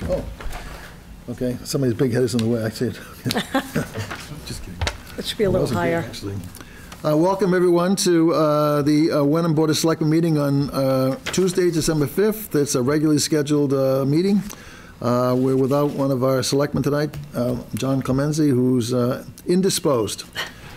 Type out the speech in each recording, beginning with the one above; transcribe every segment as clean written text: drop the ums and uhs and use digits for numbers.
Oh, okay. Somebody's big head is in the way. I see it. Just kidding. It should be a little higher. Actually. Welcome, everyone, to the Wenham Board of Selectmen meeting on Tuesday, December 5th. It's a regularly scheduled meeting. We're without one of our selectmen tonight, John Clemenzi, who's indisposed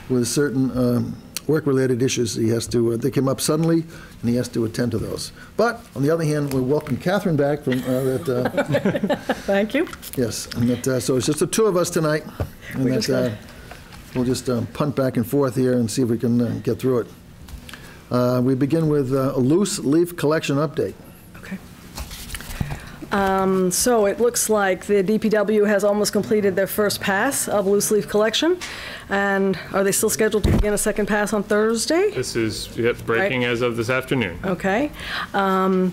with certain work-related issues. He has to, they came up suddenly, and he has to attend to those. But, on the other hand, we welcome Catherine back from that. Thank you. Yes, and that, so it's just the two of us tonight. And we'll just punt back and forth here and see if we can get through it. We begin with a loose leaf collection update. Okay. So it looks like the DPW has almost completed their first pass of loose leaf collection. And are they still scheduled to begin a second pass on Thursday? This is breaking as of this afternoon. Okay. And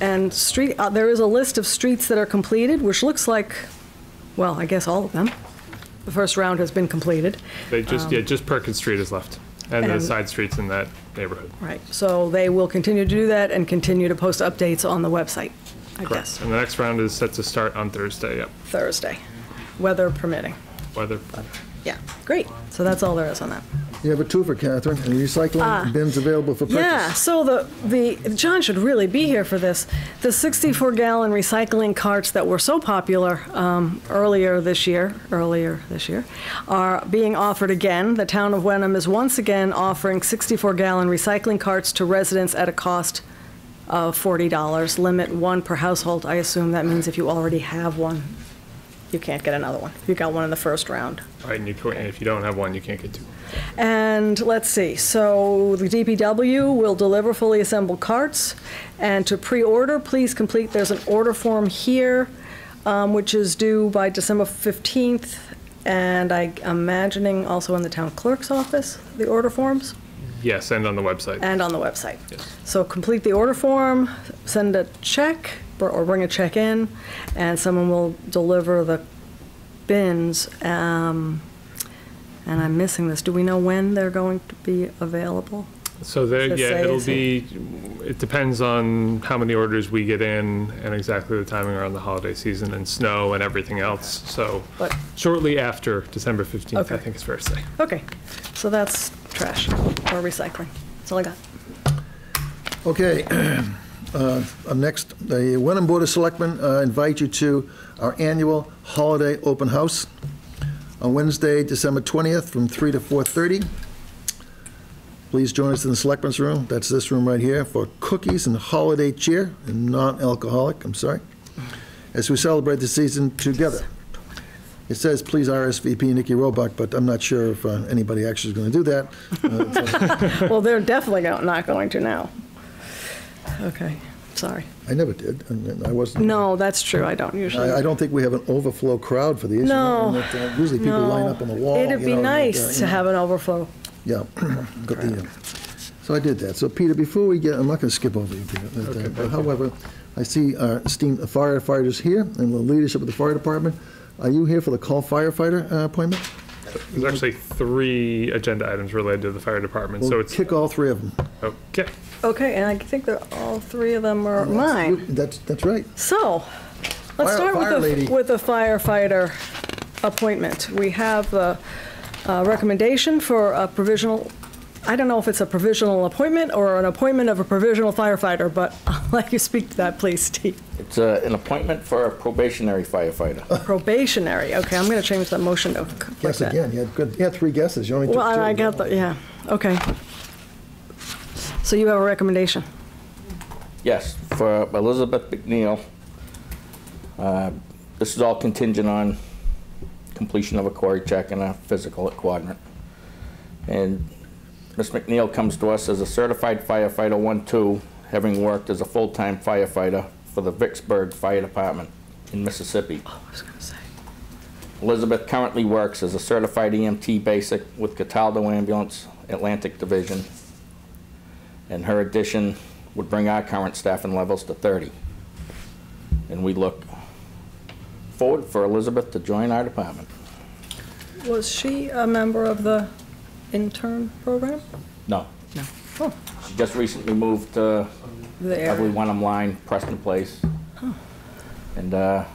there is a list of streets that are completed, which looks like, well, I guess all of them. The first round has been completed. They just, just Perkins Street is left, and the side streets in that neighborhood. Right. So they will continue to do that and continue to post updates on the website, I guess. And the next round is set to start on Thursday, yep. Thursday, weather permitting. Weather. Yeah, great. So that's all there is on that. You have a twofer, Catherine, and recycling bins available for purchase. Yeah, so John should really be here for this. The 64-gallon recycling carts that were so popular earlier this year, are being offered again. The town of Wenham is once again offering 64-gallon recycling carts to residents at a cost of $40. Limit one per household. I assume that means if you already have one, you can't get another one. You got one in the first round. Right, and if you don't have one, you can't get two. And let's see, so the DPW will deliver fully assembled carts. And to pre-order, please complete, there's an order form here, which is due by December 15th. And I'm imagining also in the town clerk's office, the order forms? Yes, and on the website. And on the website. Yes. So complete the order form, send a check, or bring a check in, and someone will deliver the bins. And I'm missing this. Do we know when they're going to be available? So it depends on how many orders we get in and exactly the timing around the holiday season and snow and everything else. So shortly after December 15th, okay. I think it's fair to say. Okay, so that's trash or recycling. That's all I got. Okay. Next, the Wenham Board of Selectmen invite you to our annual holiday open house on Wednesday, December 20th from 3 to 4:30. Please join us in the Selectmen's room. That's this room right here for cookies and holiday cheer, and non-alcoholic, I'm sorry, as we celebrate the season together. It says, please RSVP Nikki Roebuck, but I'm not sure if anybody actually is going to do that. Well, they're definitely not going to now. Okay, sorry. I never did. I wasn't. No, that's true. I don't usually. I don't think we have an overflow crowd for these. No. Usually people line up on the wall. It'd be nice to have an overflow. Yeah. So I did that. So Peter, before we get, I'm not going to skip over you, Peter. Okay, however, I see our esteemed firefighters here and the leadership of the fire department. Are you here for the call firefighter appointment? There's actually 3 agenda items related to the fire department. We'll so it's kick all 3 of them. Okay. Okay, and I think that all 3 of them are mine. That's right. So, let's start with the firefighter appointment. We have a recommendation for a provisional. I don't know if it's a provisional appointment or an appointment of a provisional firefighter, but I'll let you speak to that, please, Steve. It's an appointment for a probationary firefighter. Probationary. Okay, I'm going to change that motion to Guess that. Again. You had 3 guesses. You only took 2. Well, I got yeah. Okay. So you have a recommendation? Yes, for Elizabeth McNeil. This is all contingent on completion of a quarry check and a physical at Quadrant. And Ms. McNeil comes to us as a certified firefighter 1-2, having worked as a full-time firefighter for the Vicksburg Fire Department in Mississippi. Oh, I was going to say. Elizabeth currently works as a certified EMT basic with Cataldo Ambulance, Atlantic Division, and her addition would bring our current staffing levels to 30. And we look forward for Elizabeth to join our department. Was she a member of the intern program? No. No. Oh. She just recently moved to, I believe, Wenham Line, Preston Place. Oh. and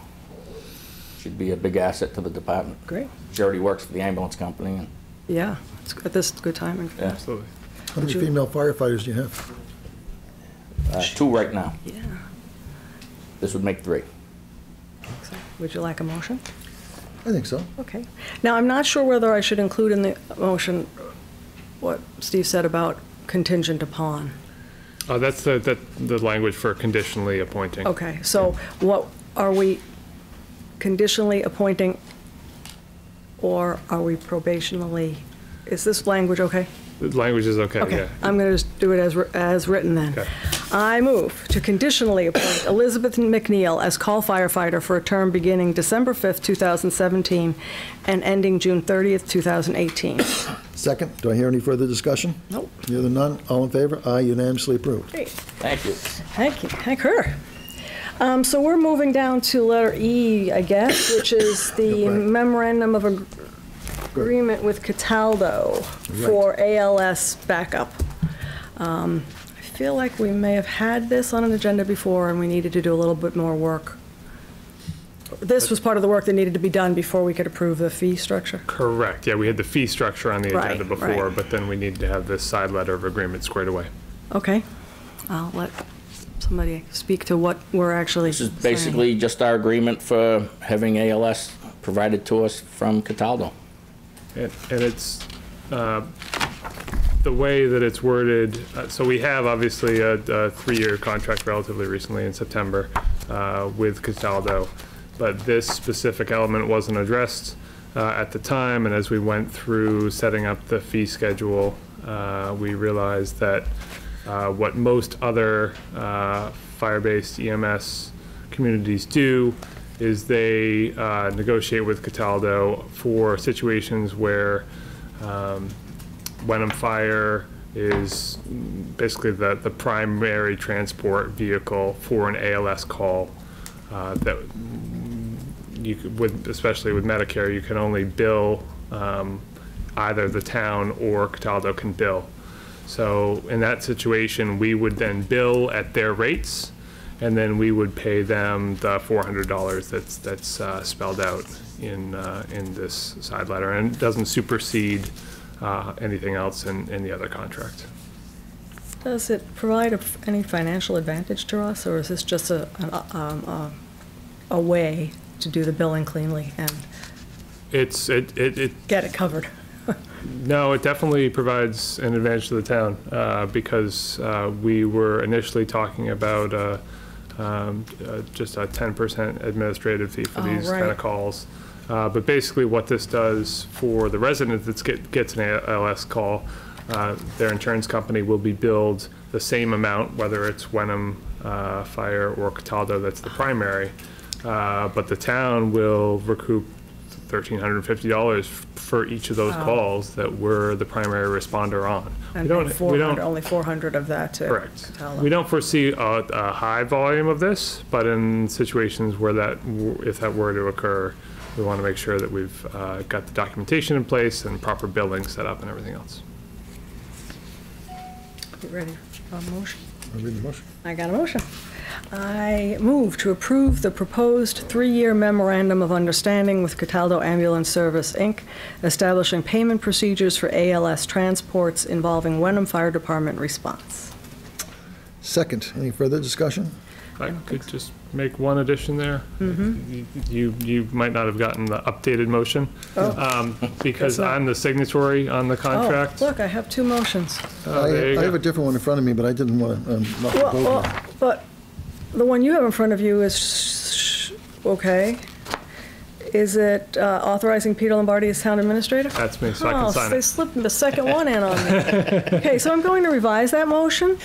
she'd be a big asset to the department. Great. She already works for the ambulance company. And, Yeah, it's good. This is good timing. yeah. Absolutely. How many female firefighters do you have? 2 right now. Yeah. This would make 3. So, would you like a motion? I think so. Okay. Now, I'm not sure whether I should include in the motion what Steve said about contingent upon. That's the language for conditionally appointing. Okay, so what, are we conditionally appointing, or are we probationally, is this language okay? The language is okay, Okay, yeah. I'm going to just do it as written then. Okay. I move to conditionally appoint Elizabeth McNeil as call firefighter for a term beginning December 5th, 2017, and ending June 30th, 2018. Second, do I hear any further discussion? Nope. Hearing none, all in favor? Aye, unanimously approved. Great. Thank you. Thank you. Thank her. So we're moving down to letter E, I guess, which is the Yep, right. memorandum of agreement with Cataldo for ALS backup. I feel like we may have had this on an agenda before, and we needed to do a little bit more work. This was part of the work that needed to be done before we could approve the fee structure. Correct, yeah, we had the fee structure on the Right, agenda before, right. but then we needed to have this side letter of agreement squared away. Okay. I'll let somebody speak to what we're actually This is saying. basically just our agreement for having ALS provided to us from Cataldo. And it's, the way that it's worded, so we have obviously a 3-year contract relatively recently in September with Cataldo, but this specific element wasn't addressed at the time, and as we went through setting up the fee schedule, we realized that what most other fire-based EMS communities do is they negotiate with Cataldo for situations where Wenham Fire is basically the primary transport vehicle for an ALS call that you could, especially with Medicare, you can only bill either the town or Cataldo can bill. So in that situation, we would then bill at their rates, and then we would pay them the $400 that's spelled out in this side letter, and it doesn't supersede anything else in the other contract. Does it provide any financial advantage to us, or is this just a way to do the billing cleanly and It get it covered? No, it definitely provides an advantage to the town because we were initially talking about just a 10% administrative fee for these kind of calls. But basically what this does for the resident that gets an ALS call, their insurance company will be billed the same amount, whether it's Wenham Fire or Cataldo that's the primary, but the town will recoup $1,350 for each of those calls that we're the primary responder on. And only 400 of that to correct. Cataldo. We don't foresee a high volume of this, but in situations where if that were to occur, we want to make sure that we've got the documentation in place and proper billing set up and everything else. You ready for a motion? I'll read the motion. I got a motion. I move to approve the proposed 3-year memorandum of understanding with Cataldo Ambulance Service, Inc., establishing payment procedures for ALS transports involving Wenham Fire Department response. Second, any further discussion? I could just make one addition there. You might not have gotten the updated motion because I'm the signatory on the contract. Oh, look, I have 2 motions. I have a different one in front of me, but I didn't want to knock the both Well, of them. but the one you have in front of you is, okay. Is it authorizing Peter Lombardi as town administrator? That's me, so I can sign They it. slipped the second one in on me. Okay, so I'm going to revise that motion.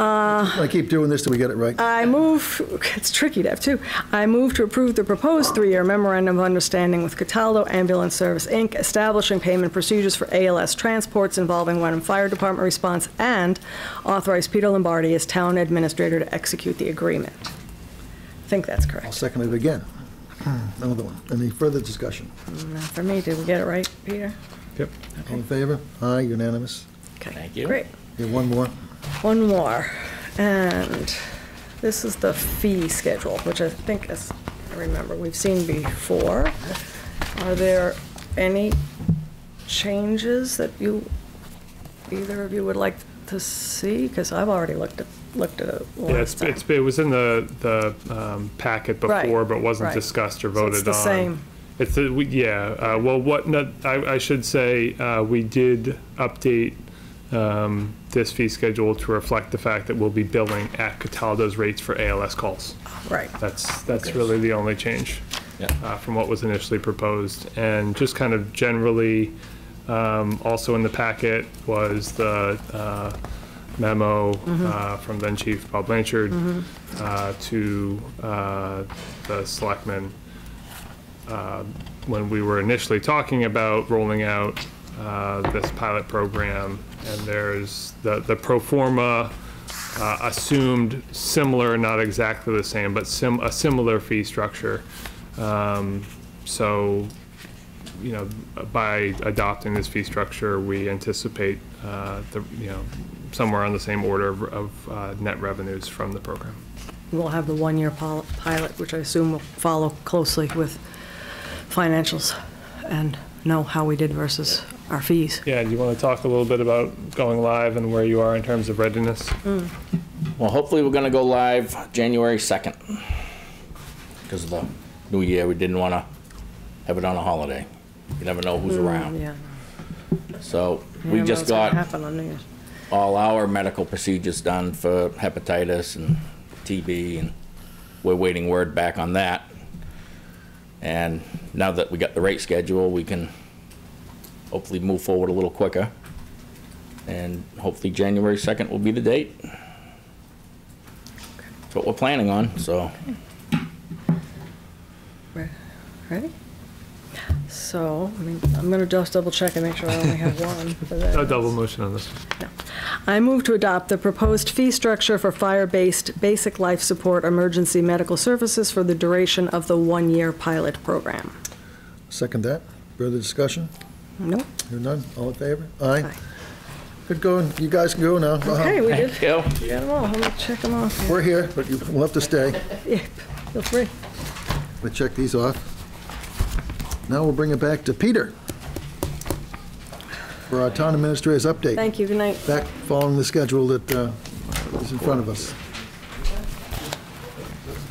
I keep doing this till we get it right. I move, it's tricky to have 2. I move to approve the proposed 3-year memorandum of understanding with Cataldo Ambulance Service, Inc., establishing payment procedures for ALS transports involving Wenham Fire Department response, and authorize Peter Lombardi as town administrator to execute the agreement. I think that's I'll correct. second it again. Another one. Any further discussion? Not for me, did we get it right, Peter? Yep. All in favor? Aye, unanimous. Okay, Thank you. great. Here, one more. One more, and This is the fee schedule, which I think, as I remember, we've seen before. Are there any changes that either of you would like to see? Because I've already looked at it last time. It was in the packet before, Right, but wasn't right. discussed or So voted on. it's the same. It's I should say, we did update this fee schedule to reflect the fact that we'll be billing at Cataldo's rates for ALS calls. Right. That's really the only change from what was initially proposed. And just kind of generally, also in the packet was the memo from then Chief Bob Blanchard to the selectmen when we were initially talking about rolling out this pilot program. And there's the pro forma assumed similar, not exactly the same, but a similar fee structure. So, you know, by adopting this fee structure, we anticipate somewhere on the same order of net revenues from the program. We'll have the one-year pilot, which I assume will follow closely with financials and know how we did versus our fees. Yeah, do you want to talk a little bit about going live and where you are in terms of readiness? Well, hopefully we're gonna go live January 2nd. Because of the new year, we didn't wanna have it on a holiday. You never know who's around. Yeah. So You we never know just what's gonna got happen on New Year's. all our medical procedures done for hepatitis and TB, and we're waiting word back on that. And now that we got the rate schedule, we can hopefully move forward a little quicker. And hopefully January 2nd will be the date. That's what we're planning on, so. Ready? So, I mean, I'm going to just double check and make sure I only have one for that. No double motion on this one. No. I move to adopt the proposed fee structure for fire-based basic life support emergency medical services for the duration of the one-year pilot program. Second that. Further discussion? Nope. Hear none? All in favor? Aye. Aye. Good going. You guys can go now. Okay, we did. Thank you. We got them all. Let me check them off. We're here, but we'll have to stay. Yeah, feel free. We'll check these off. Now we'll bring it back to Peter for our town administrator's update. Thank you. Good night. Back following the schedule that is in front of us.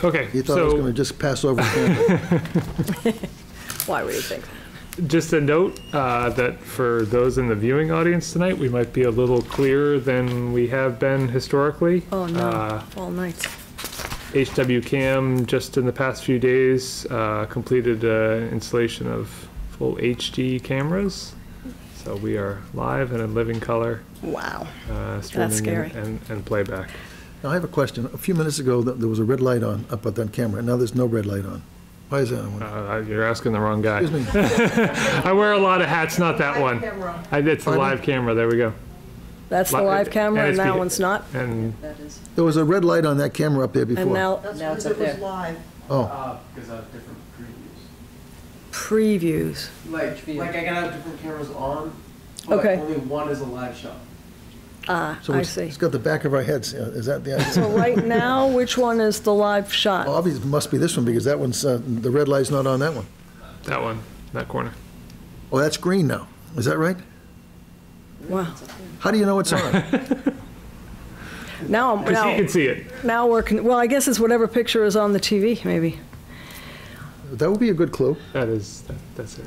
Okay, He thought I was going to so just pass over the Why would you think? just a note that for those in the viewing audience tonight, we might be a little clearer than we have been historically. Oh, no. All nights. HW Cam just in the past few days completed installation of full HD cameras. So we are live and in living color, Wow. streaming scary. and playback. Now, I have a question. A few minutes ago, there was a red light on up at that camera. Now there's no red light on. Why is that? I wonder? You're asking the wrong guy. Excuse me. I wear a lot of hats, not that one. It's the Pardon? live camera, there we go. That's the live camera, and it's that beca- one's not? And There was a red light on that camera up there And before. now, Now it's up there. Oh, Because I have different previews. previews. Like I gotta have different cameras on, but Okay. only one is a live shot. so I it's see. got the back of our heads. Is that the idea? So right now, which one is the live shot? Well, obviously, it must be this one because that one's, the red light's not on that one. that one, that corner. Oh, that's green now. Is that right? Wow. How do you know it's on? Now, Because you can see it. now well, I guess it's whatever picture is on the TV, maybe. That would be a good clue. That's it.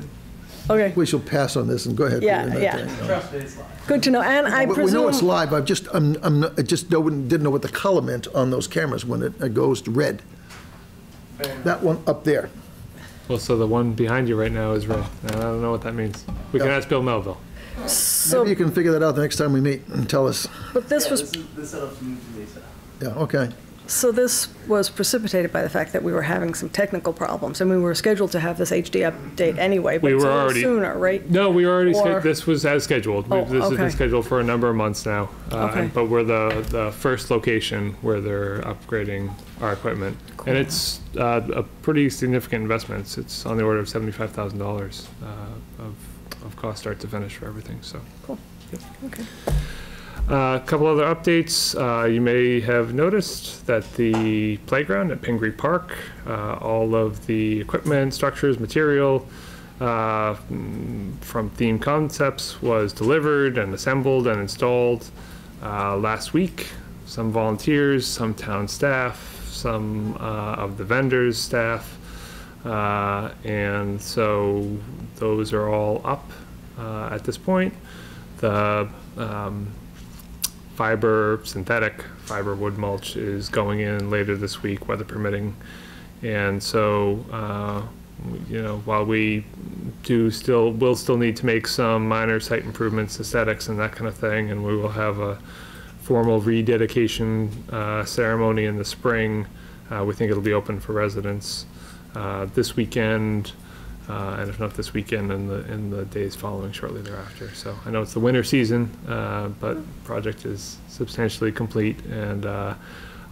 Okay, We shall pass on this and go ahead. Yeah, Peter, and yeah. that- Trust me, it's live. good to know. And I We know it's presume, live. I just didn't know what the color meant on those cameras when it goes to red. That one up there. Well, so the one behind you right now is red. I don't know what that means. We can Yeah. ask Bill Melville. so, Maybe you can figure that out the next time we meet and tell us. but this Yeah, was, this setup's new to me, so. Yeah, okay. so this was precipitated by the fact that we were having some technical problems. And we were scheduled to have this HD update anyway, but We it's were a little already- sooner, right? No, we were already, Or- this was as scheduled. Oh, This has okay. been scheduled for a number of months now. Okay. But we're the first location where they're upgrading our equipment. And it's a pretty significant investment. It's on the order of $75,000 of cost start to finish for everything, so. Cool. Yep. Okay. A couple other updates. You may have noticed that the playground at Pingree Park, all of the equipment, structures, material from Theme Concepts was delivered and assembled and installed last week. Some volunteers, some town staff, some of the vendors' staff, and so those are all up at this point. The synthetic fiber wood mulch is going in later this week, weather permitting. And so, you know, while we will still need to make some minor site improvements, aesthetics and that kind of thing, and we will have a formal rededication ceremony in the spring. We think it'll be open for residents this weekend, and if not this weekend, in the days following shortly thereafter. So I know it's the winter season, but project is substantially complete, and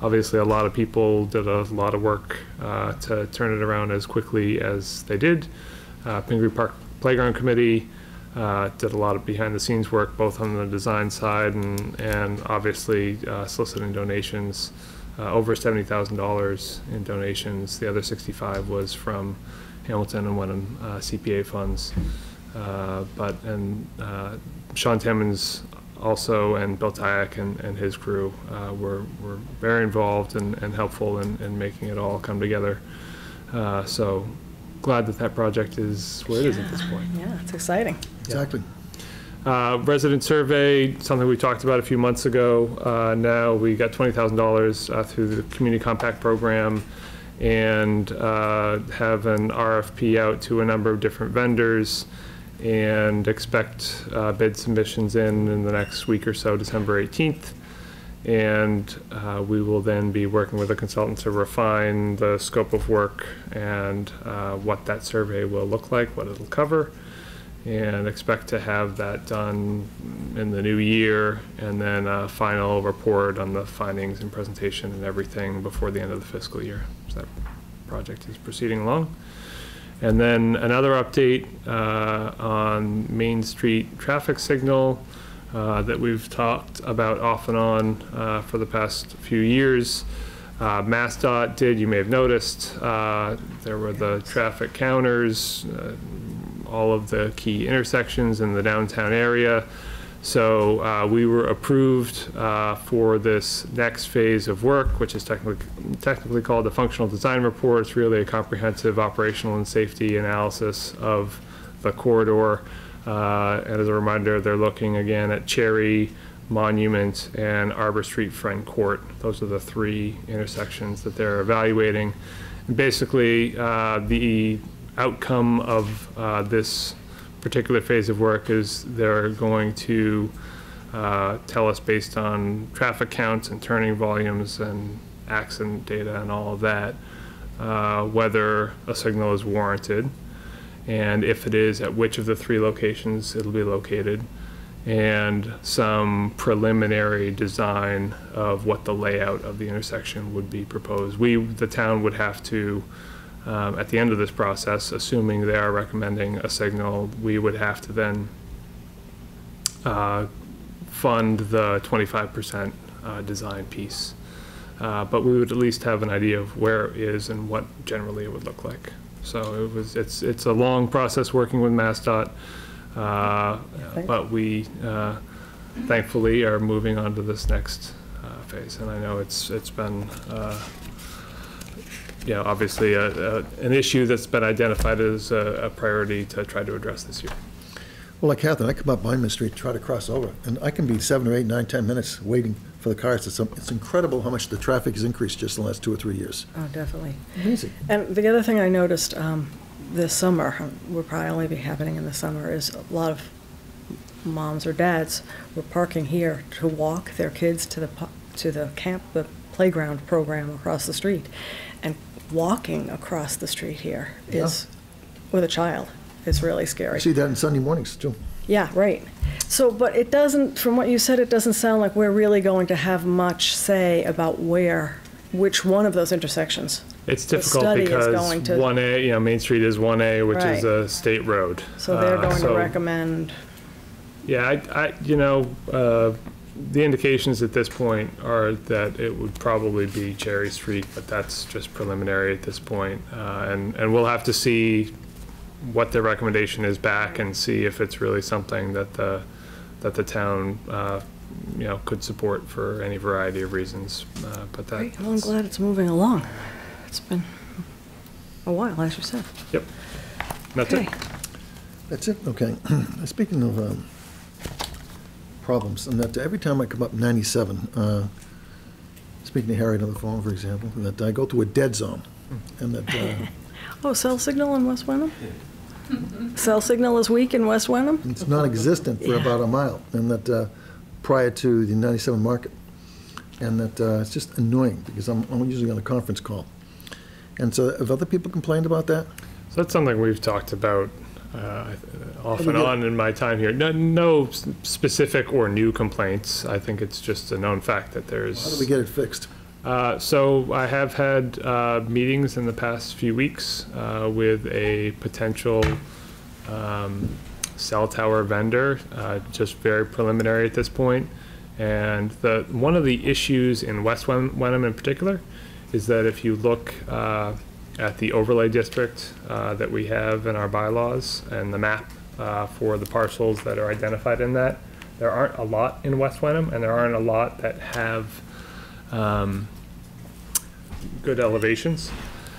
obviously a lot of people did a lot of work to turn it around as quickly as they did. Pingree Park Playground Committee did a lot of behind-the-scenes work, both on the design side and obviously soliciting donations. Over $70,000 in donations. The other 65 was from Hamilton and Wenham CPA funds. Sean Timmons also, and Bill Tyack and his crew were very involved and helpful in making it all come together. So glad that project is where it is at this point. Yeah, it's exciting. Exactly. Resident survey, something we talked about a few months ago. Now we got $20,000 through the Community Compact Program, and have an RFP out to a number of different vendors, and expect bid submissions in the next week or so, December 18th. And we will then be working with a consultant to refine the scope of work and what that survey will look like, what it'll cover, and expect to have that done in the new year, and then a final report on the findings and presentation and everything before the end of the fiscal year. So that project is proceeding along. And then another update on Main Street traffic signal that we've talked about off and on for the past few years. MassDOT did, you may have noticed, there were the traffic counters, all of the key intersections in the downtown area. So we were approved for this next phase of work, which is technically called the Functional Design Report. It's really a comprehensive operational and safety analysis of the corridor. And as a reminder, they're looking again at Cherry, Monument, and Arbor Street Friend Court. Those are the three intersections that they're evaluating. And basically, the outcome of this particular phase of work is they're going to tell us, based on traffic counts and turning volumes and accident data and all of that, whether a signal is warranted, and if it is, at which of the three locations it'll be located, and some preliminary design of what the layout of the intersection would be proposed. The town would have to, at the end of this process, assuming they are recommending a signal, we would have to then fund the 25% design piece. But we would at least have an idea of where it is and what generally it would look like. So it's a long process working with MassDOT, but we thankfully are moving on to this next phase. And I know it's been obviously an issue that's been identified as a priority to try to address this year. Well, like Catherine, I come up Monument Street, try to cross over, and I can be 7 or 8, 9, 10 minutes waiting for the cars. It's incredible how much the traffic has increased just in the last 2 or 3 years. Oh, definitely. Amazing. And the other thing I noticed this summer, will probably only be happening in the summer, is a lot of moms or dads were parking here to walk their kids to the playground program across the street. And walking across the street here is, with a child, is really scary. I see that on Sunday mornings, too. Yeah, right. So, but it doesn't, from what you said, it doesn't sound like we're really going to have much say about which one of those intersections. It's difficult because 1A, Main Street is 1A, which is a state road. So they're going to recommend. Yeah, the indications at this point are that it would probably be Cherry Street, but that's just preliminary at this point. And we'll have to see what the recommendation is back and see if it's really something that the town, could support for any variety of reasons. But that. Great. Well, I'm glad it's moving along. It's been a while, as you said. Yep. That's Okay. it. That's it, okay. Speaking of problems, and that every time I come up 97, speaking to Harry on the phone, for example, that I go through a dead zone, and that Oh, cell signal in West Wenham? Cell signal is weak in West Wenham? it's non-existent for Yeah. about a mile, and that prior to the 97 market, and that it's just annoying, because I'm usually on a conference call. And so have other people complained about that? So that's something we've talked about off and get- on in my time here. No specific or new complaints. I think it's just a known fact that there's. How do we get it fixed? So I have had meetings in the past few weeks with a potential cell tower vendor, just very preliminary at this point. And one of the issues in West Wenham in particular is that if you look at the overlay district that we have in our bylaws and the map for the parcels that are identified in that, there aren't a lot in West Wenham, and there aren't a lot that have good elevations.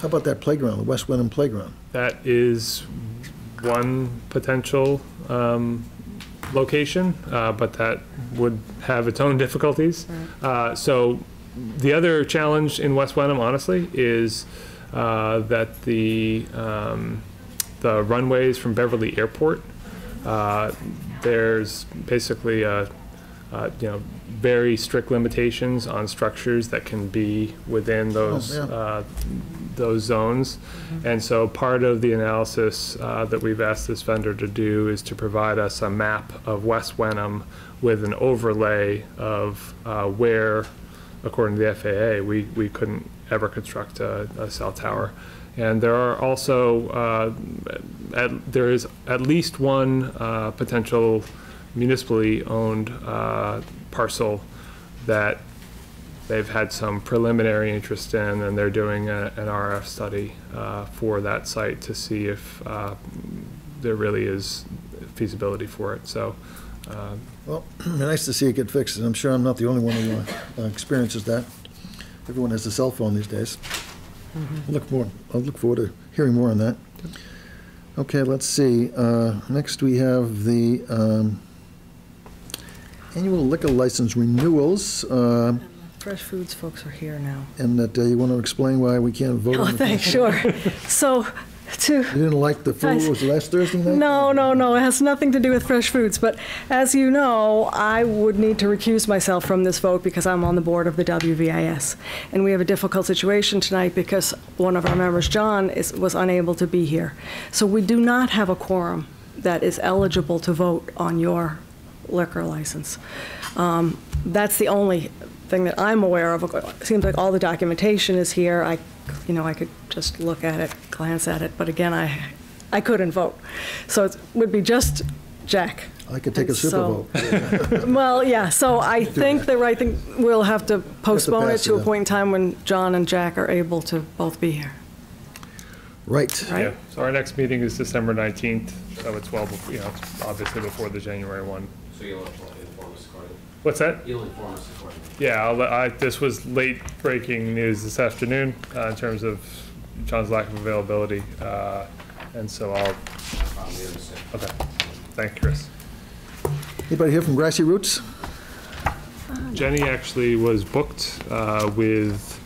How about that playground, the West Wenham playground? That is one potential location, but that would have its own difficulties. So the other challenge in West Wenham, honestly, is that the runways from Beverly Airport, there's basically very strict limitations on structures that can be within those those zones. And so part of the analysis that we've asked this vendor to do is to provide us a map of West Wenham with an overlay of where, according to the FAA, we couldn't ever construct a cell tower. And there are also, there is at least one potential municipally owned parcel that they've had some preliminary interest in, and they're doing an RF study for that site to see if there really is feasibility for it. So, Well, nice to see it get fixed, and I'm sure I'm not the only one who experiences that. Everyone has a cell phone these days. I'll look forward to hearing more on that. Okay, let's see. Next, we have the annual liquor license renewals, Fresh Foods folks are here now. and that you want to explain why we can't vote Oh, on it. thanks, sure. So, You didn't like the food, was it last Thursday night? No, it has nothing to do with Fresh Foods, but as you know, I would need to recuse myself from this vote because I'm on the board of the WVIS. And we have a difficult situation tonight because one of our members, John, was unable to be here. So we do not have a quorum that is eligible to vote on your liquor license. That's the only thing that I'm aware of. It seems like all the documentation is here. I could just look at it, glance at it, but again, I couldn't vote. So it would be just Jack. I could take a super So- vote. Well, yeah, so I think the right thing, we'll have to postpone it pass to it a point in time when John and Jack are able to both be here. Right. Right. yeah. So our next meeting is December 19th, so it's it's obviously before the January one. So you'll inform us accordingly. What's that? You'll inform us accordingly. Yeah, this was late breaking news this afternoon in terms of John's lack of availability, and so I'll. We understand. Okay, thank you, Chris. Anybody here from Grassy Roots? Jenny actually was booked with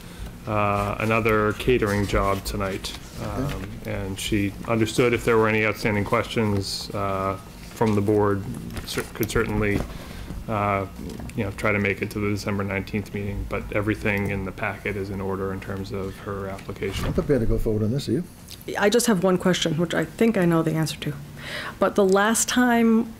another catering job tonight, and she understood if there were any outstanding questions from the board, could certainly try to make it to the December 19th meeting, but everything in the packet is in order in terms of her application. I'm prepared to go forward on this, are you? I just have one question, which I think I know the answer to. But the last time,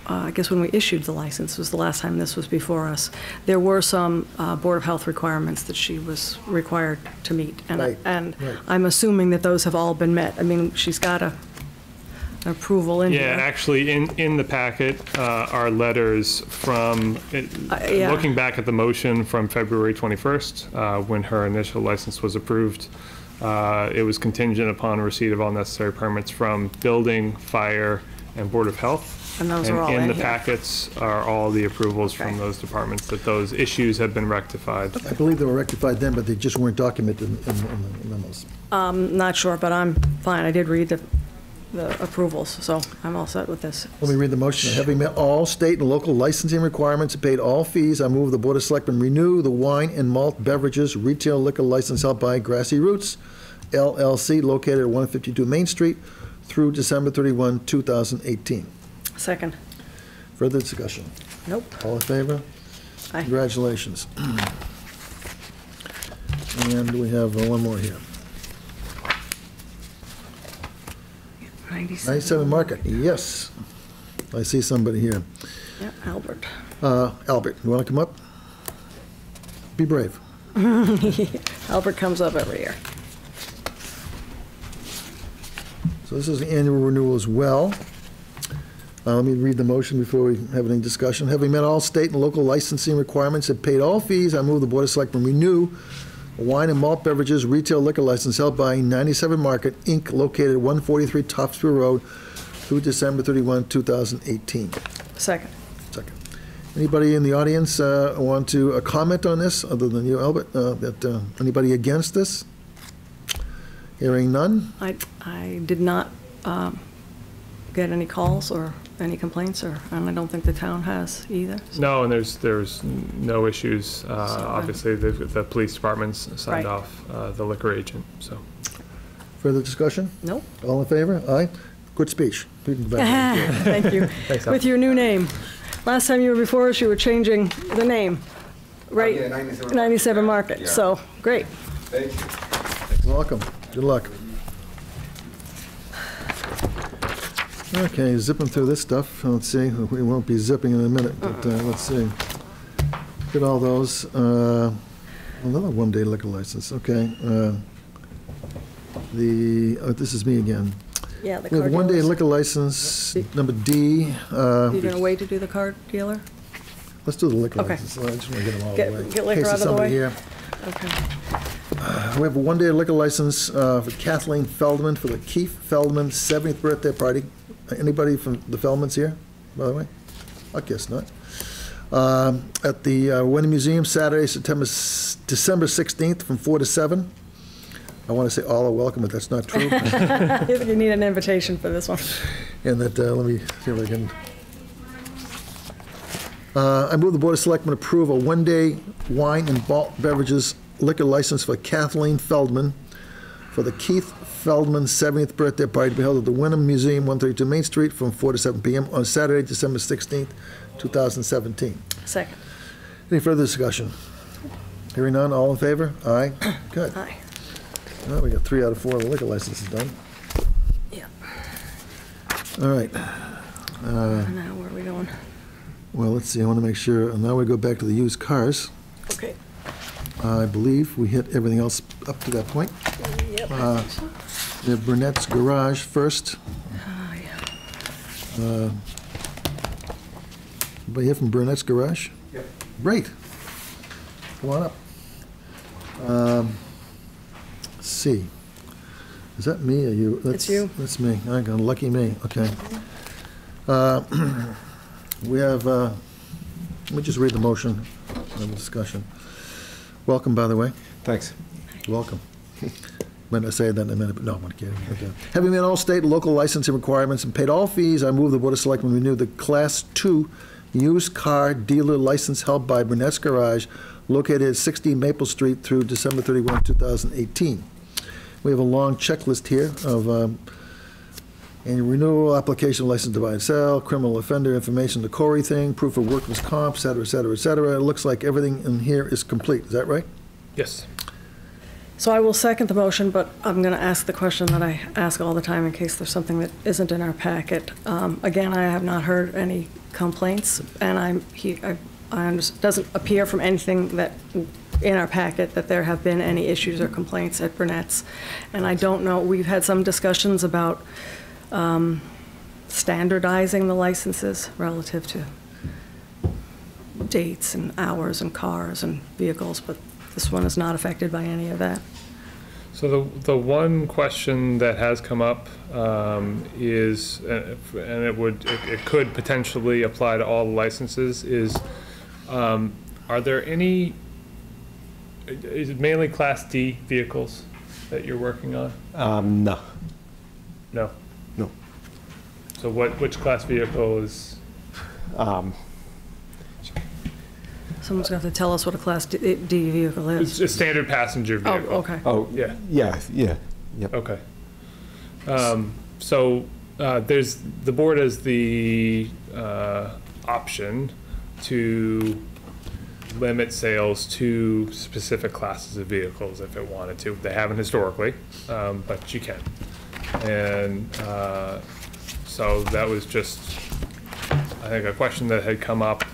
I guess when we issued the license was the last time this was before us, there were some Board of Health requirements that she was required to meet. And Right, and right. I'm assuming that those have all been met. I mean, she's got a approval in here. Yeah, and actually, in the packet are letters from, Yeah. looking back at the motion from February 21st, when her initial license was approved. It was contingent upon receipt of all necessary permits from Building, Fire, and Board of Health. And those are all in the here. packets are all the approvals Okay. from those departments, that those issues have been rectified. I believe they were rectified then, but they just weren't documented in the memos. Not sure, but I'm fine. I did read the approvals, so I'm all set with this. Let me read the motion. Having met all state and local licensing requirements and paid all fees, I move the Board of Selectmen renew the wine and malt beverages retail liquor license held by Grassy Roots LLC located at 152 Main Street through December 31, 2018. Second. Further discussion? Nope. All in favor? Aye. Congratulations. And we have one more here. 97 Market, yes. I see somebody here. Yep, Albert. Albert, you want to come up? Be brave. Albert comes up every year. So this is the annual renewal as well. Let me read the motion before we have any discussion. Having met all state and local licensing requirements and paid all fees, I move the Board of Selectmen renew a wine and malt beverages retail liquor license held by 97 Market, Inc., located at 143 Topsfield Road through December 31, 2018. Second. Second. Anybody in the audience want to comment on this, other than you, Albert? Anybody against this? Hearing none? I did not get any calls or any complaints, and I don't think the town has either. So- No, and there's no issues. Obviously, the police department's signed Right. off the liquor agent, so. Further discussion? Nope. All in favor? Aye. Good speech. You can go back. Thank you. Thanks, Al. With your new name. Last time you were before us, you were changing the name, right? Yeah, 97 97 Market, Yeah. so, great. Thank you. Welcome. Good luck. Okay, zipping through this stuff. Let's see. We won't be zipping in a minute, but let's see. Get all those. Another one-day liquor license. Okay. This is me again. Yeah, the We have car a one-day dealers. liquor license, number D. You're going to wait to do the car dealer? Let's do the liquor Okay. license. I just want to get them all Get- away. get liquor In case out of there's the somebody way. here. Okay. We have a one-day liquor license for Kathleen Feldman for the Keith Feldman 70th birthday party. Anybody from the Feldmans here, by the way? I guess not. At the Wenham Museum, Saturday, December 16th, from 4 to 7. I want to say all are welcome, but that's not true. You need an invitation for this one. And that, let me see if I can. I move the Board of Selectmen approve a one-day wine and malt beverages liquor license for Kathleen Feldman for the Keith Feldman 70th birthday party to be held at the Wenham Museum, 132 Main Street, from 4 to 7 p.m. on Saturday, December 16th, 2017. Second. Any further discussion? Hearing none, all in favor? Aye. Good. Aye. Well, we got 3 out of 4 of the liquor licenses done. Yeah. All right. And now where are we going? Well, let's see, I want to make sure, and now we go back to the used cars. Okay. I believe we hit everything else up to that point. Yep. We have Burnett's Garage first. Oh, yeah. Anybody here from Burnett's Garage? Yep. Great. Come on up. Let's see. Is that me or you? It's you. That's me. I got lucky me. Okay. We have, let me just read the motion, have a discussion. Welcome, by the way. Thanks. Welcome. Might not say that in a minute, but no, I'm kidding. Okay. Having met all state and local licensing requirements and paid all fees, I move the Board of Selectmen renew the Class 2 used car dealer license held by Burnett's Garage located at 60 Maple Street through December 31, 2018. We have a long checklist here of annual renewal, application, license to buy and sell, criminal offender information, the Corey thing, proof of workman's comp, et cetera, et cetera, et cetera. It looks like everything in here is complete. Is that right? Yes. So I will second the motion, but I'm going to ask the question that I ask all the time in case there's something that isn't in our packet. Again, I have not heard any complaints, and it doesn't appear from anything that in our packet that there have been any issues or complaints at Burnett's. And I don't know, we've had some discussions about standardizing the licenses relative to dates and hours and cars and vehicles, but this one is not affected by any of that. So the one question that has come up is, and it could potentially apply to all the licenses, is are there any, is it mainly Class D vehicles that you're working on? No. No. No. So which class vehicle is? Someone's going to have to tell us what a Class D vehicle is. It's a standard passenger vehicle. Oh, okay. Oh, Yeah. yeah. Yep. Okay. So there's, the board has the option to limit sales to specific classes of vehicles if it wanted to. They haven't historically, but you can. And so that was just, I think, a question that had come up.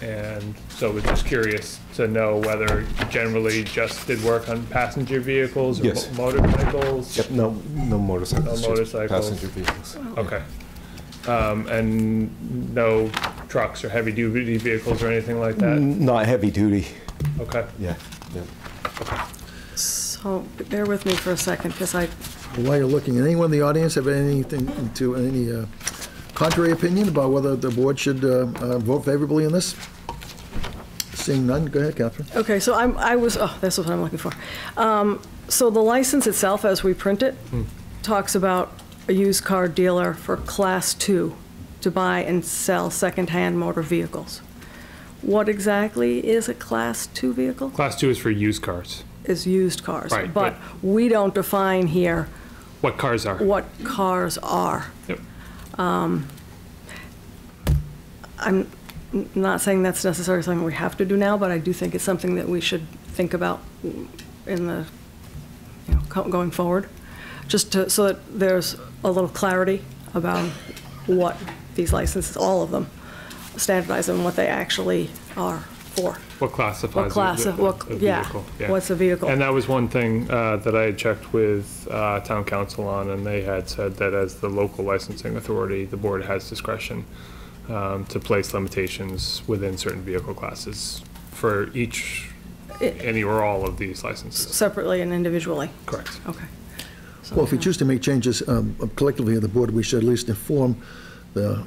And so we're just curious to know whether you generally just did work on passenger vehicles or Yes. motorcycles? Yep. No motorcycles. No just motorcycles. Passenger vehicles. Okay. And no trucks or heavy-duty vehicles or anything like that? Not heavy duty. Okay. Yeah. So bear with me for a second, because While you're looking, anyone in the audience have anything to, any contrary opinion about whether the board should vote favorably on this? Seeing none, go ahead, Catherine. okay, so this is what I'm looking for. So the license itself, as we print it, talks about a used car dealer for Class 2 to buy and sell secondhand motor vehicles. What exactly is a Class 2 vehicle? Class 2 is for used cars. Is used cars. Right, But we don't define here What cars are? what cars are. Yep. I'm not saying that's necessarily something we have to do now, but I do think it's something that we should think about in the, going forward, just so that there's a little clarity about what these licenses, all of them, standardize and what they actually are for. What classifies What class a of, what, vehicle? yeah, what's a vehicle? And that was one thing that I had checked with town council on, and they had said that as the local licensing authority, the board has discretion to place limitations within certain vehicle classes for any or all of these licenses. Separately and individually? Correct. Okay. So, Well, if we choose to make changes collectively at the board, we should at least inform the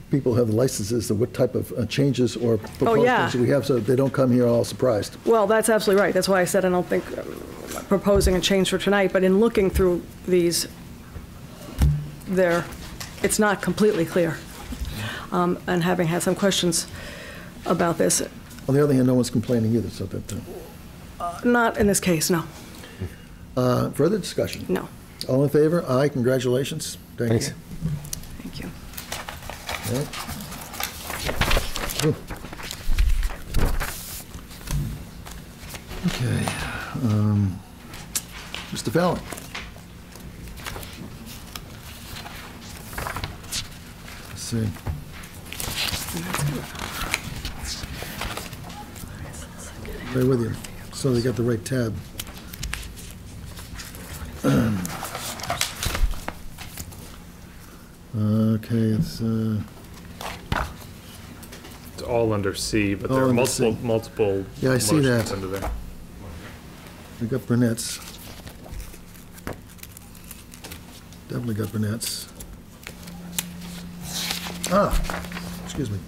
people who have the licenses of what type of changes or proposals we have, so they don't come here all surprised. Well, that's absolutely right. That's why I said I don't think proposing a change for tonight, but in looking through these, it's not completely clear. And having had some questions about this. On the other hand, no one's complaining either, so that... Not in this case, no. Further discussion? No. All in favor? Aye, congratulations. Thanks. Thank you. Right. Ooh. Okay. Mr. Fallon? Let's see. Right with you. So they got the right tab. Okay, it's all under C, but there All are under C. multiple Yeah, I see motions that. under there. we got brunettes. Definitely got brunettes. Excuse me.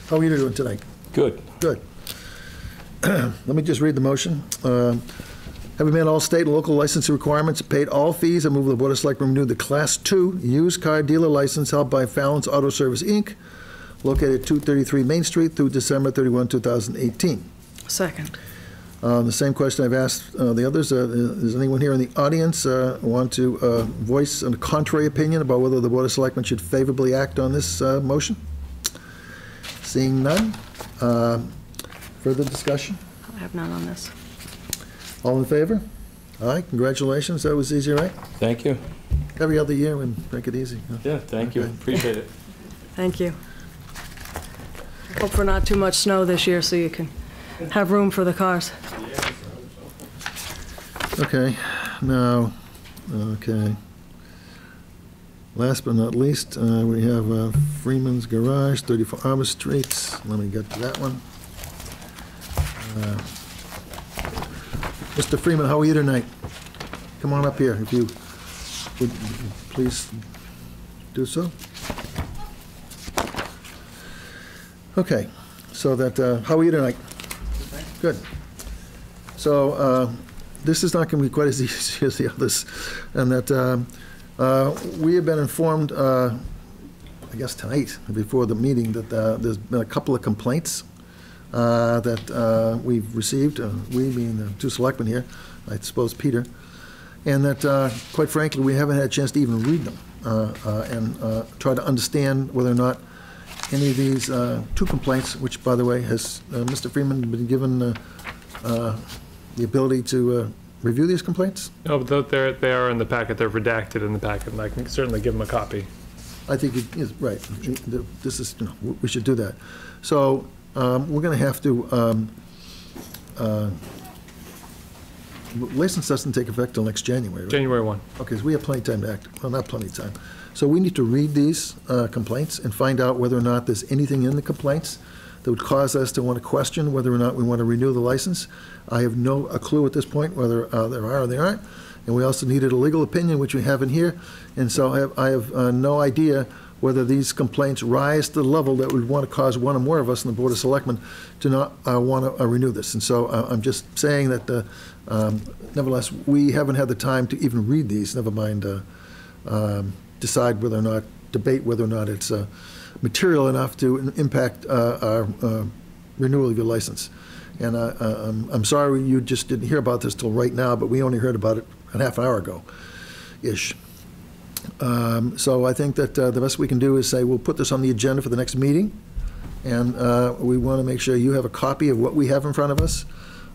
How are you doing tonight? Good. Good. Let me just read the motion. Having met all state and local licensing requirements, paid all fees, I move the Board of Selectmen renew the Class 2 used car dealer license held by Fallon's Auto Service, Inc., located at 233 Main Street through December 31, 2018. Second. The same question I've asked the others. Is anyone here in the audience want to voice a contrary opinion about whether the Board of Selectmen should favorably act on this motion? Seeing none. Further discussion? I have none on this. All in favor? Aye, congratulations. That was easy, right? Thank you. Every other year, we make it easy. Huh? Yeah, thank you. Okay. Appreciate it. Thank you. Hope for not too much snow this year so you can have room for the cars. Okay, now, okay. Last but not least, we have Freeman's Garage, 34 Arbor Street. Let me get to that one. Mr. Freeman, how are you tonight? Come on up here, if you would please do so. Okay, so that, how are you tonight? Good. So this is not going to be quite as easy as the others, and that we have been informed, I guess tonight, before the meeting, that there's been a couple of complaints that we've received, we being the two selectmen here, I suppose Peter, and that, quite frankly, we haven't had a chance to even read them and try to understand whether or not any of these two complaints, which, by the way, has Mr. Freeman been given the ability to review these complaints? No, but they are in the packet. They're redacted in the packet, and I can certainly give them a copy. I think it is, right. This is, you know, we should do that. So we're going to have to, license doesn't take effect till next January, right? January 1. Okay, so we have plenty of time to act. Well, not plenty of time. So we need to read these complaints and find out whether or not there's anything in the complaints that would cause us to want to question whether or not we want to renew the license. I have no clue at this point whether there are or there aren't. And we also needed a legal opinion, which we have in here. And so I have no idea whether these complaints rise to the level that would want to cause one or more of us in the Board of Selectmen to not want to renew this. And so I'm just saying that, nevertheless, we haven't had the time to even read these, never mind decide whether or not, debate whether or not it's material enough to impact our renewal of your license. And I'm sorry you just didn't hear about this till right now, but we only heard about it a half an hour ago-ish. So I think that the best we can do is say we'll put this on the agenda for the next meeting, and we want to make sure you have a copy of what we have in front of us,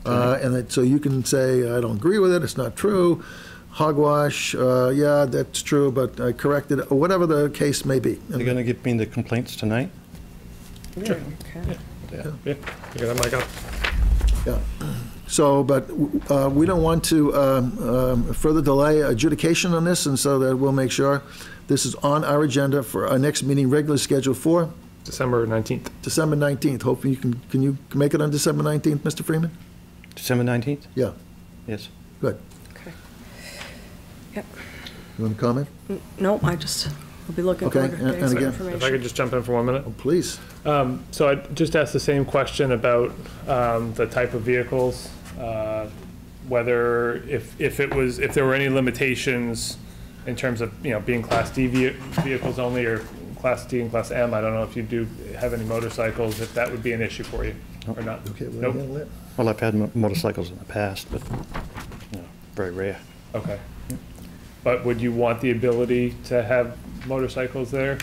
and that, so you can say, I don't agree with it, it's not true, hogwash, yeah, that's true, but I corrected it, or whatever the case may be. You're going to give me the complaints tonight? Sure. Okay. Yeah, you got that mic up. Yeah. So, but we don't want to further delay adjudication on this, and so that we'll make sure this is on our agenda for our next meeting, regularly scheduled for December 19th. December 19th. Hopefully can you make it on December 19th, Mr. Freeman? December 19th? Yeah, Yes. good. Okay. Yep. You want to comment? Nope, I just will be looking Okay, forward to getting and some again, information. If I could just jump in for 1 minute. Oh, please. So I just asked the same question about the type of vehicles, whether if there were any limitations in terms of, you know, being Class D vehicles only or Class D and Class M. I don't know if you do have any motorcycles, if that would be an issue for you or not. Okay, we'll Nope. handle it. Well, I've had motorcycles in the past, but, you know, very rare. Okay. But would you want the ability to have motorcycles there?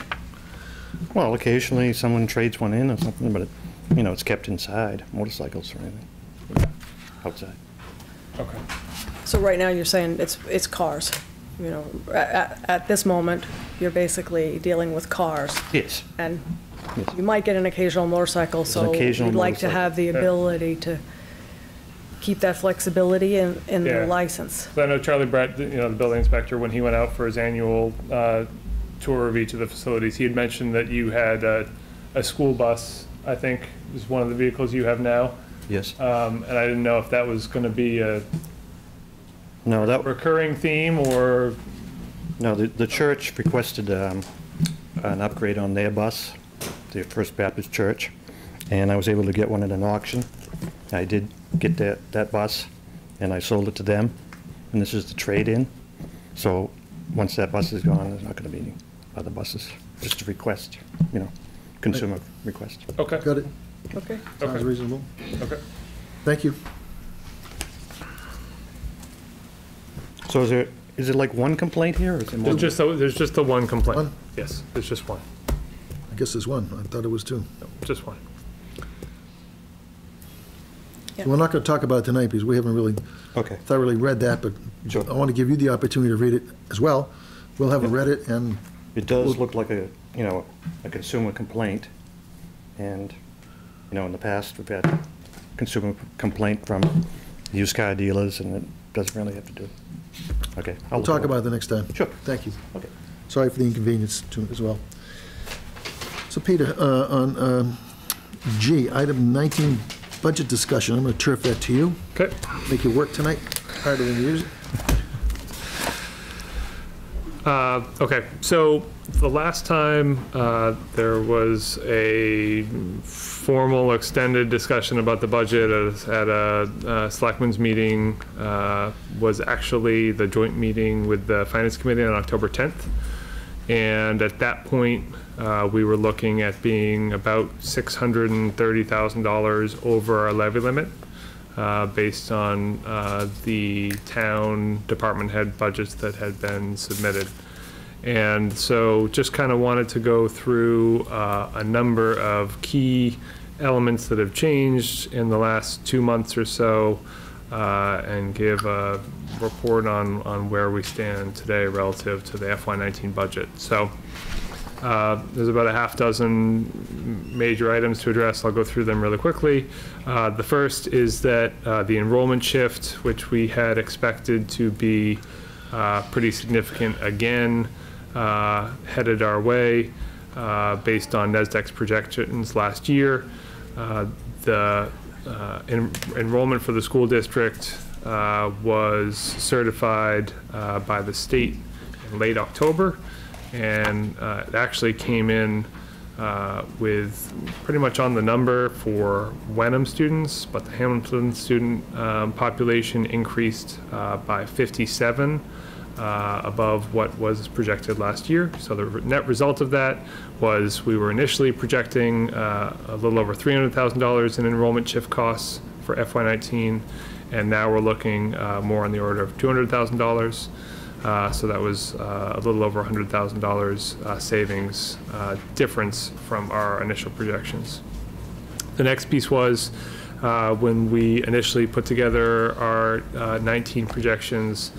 Well, occasionally someone trades one in or something, but, you know, it's kept inside, motorcycles or anything, outside. Okay. So right now, you're saying it's cars. You know, at this moment, you're basically dealing with cars. Yes. And Yes. you might get an occasional motorcycle, an so occasional you'd like to motorcycle. have the ability to keep that flexibility in Yeah. the license. So I know Charlie Brett, you know, the building inspector, when he went out for his annual tour of each of the facilities, he had mentioned that you had a school bus, I think, is one of the vehicles you have now. Yes. And I didn't know if that was going to be a No, that, recurring theme or, no, the church requested an upgrade on their bus, the First Baptist Church, and I was able to get one at an auction. I did get that bus, and I sold it to them, and this is the trade-in. So once that bus is gone, there's not going to be any other buses, just a request, you know, consumer request. okay, Got it? Okay. Sounds Okay. reasonable. okay. Thank you. So is it like one complaint here, or is it more? There's just the one complaint. One? Yes, there's just one. I guess there's one. I thought it was two. No, just one. Yeah. So we're not going to talk about it tonight because we haven't really Okay. thoroughly read that, but Sure. I want to give you the opportunity to read it as well. We'll have read it, and It does look like a, you know, a consumer complaint, and, you know, in the past, we've had consumer complaint from used car dealers, and it doesn't really have to do. Okay. we'll talk about it the next time. Sure. Thank you. Okay. Sorry for the inconvenience to as well. So Peter, on G, item 19, budget discussion. I'm going to turf that to you. Okay. Make you work tonight, harder than usual. Okay, so the last time there was a formal extended discussion about the budget at a selectmen's meeting was actually the joint meeting with the Finance Committee on October 10th. And at that point, we were looking at being about $630,000 over our levy limit based on the town department head budgets that had been submitted. And so just kind of wanted to go through a number of key elements that have changed in the last 2 months or so and give a report on where we stand today relative to the FY19 budget. So there's about a half dozen major items to address. I'll go through them really quickly. The first is that the enrollment shift, which we had expected to be pretty significant again, headed our way based on NASDAQ's projections last year. The enrollment for the school district was certified by the state in late October, and it actually came in with pretty much on the number for Wenham students, but the Hamilton student population increased by 57 above what was projected last year. So the net result of that was we were initially projecting a little over $300,000 in enrollment shift costs for FY19, and now we're looking more on the order of $200,000. So that was a little over $100,000 savings difference from our initial projections. The next piece was when we initially put together our 19 projections,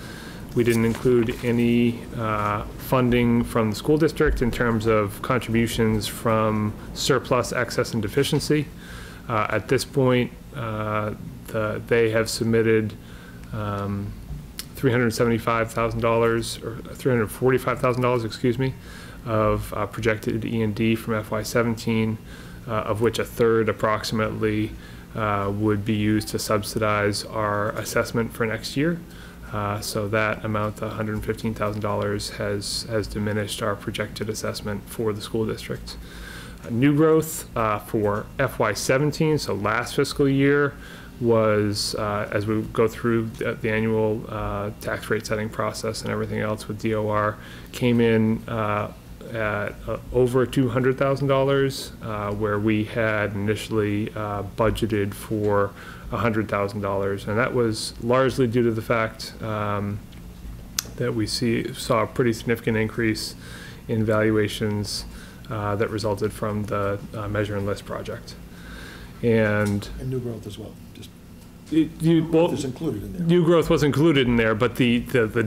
we didn't include any funding from the school district in terms of contributions from surplus, excess, and deficiency. At this point, they have submitted $375,000 or $345,000, excuse me, of projected E&D from FY17, of which a third approximately would be used to subsidize our assessment for next year. So that amount, the $115,000, has diminished our projected assessment for the school district. New growth for FY17, so last fiscal year, was, as we go through the annual tax rate setting process and everything else with DOR, came in at over $200,000, where we had initially budgeted for $100,000, and that was largely due to the fact that we saw a pretty significant increase in valuations that resulted from the Measure and List project. And new growth as well. Just well, is included in there. New growth was included in there, but the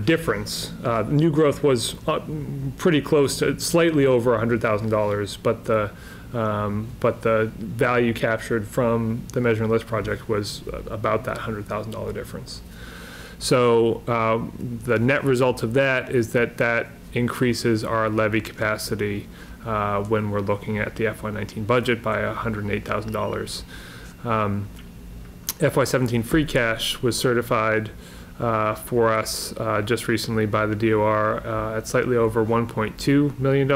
difference, new growth was pretty close to slightly over $100,000, but the value captured from the Measure and List project was about that $100,000 difference. So the net result of that is that increases our levy capacity when we're looking at the FY19 budget by $108,000. FY17 free cash was certified for us just recently by the DOR at slightly over $1.2 million,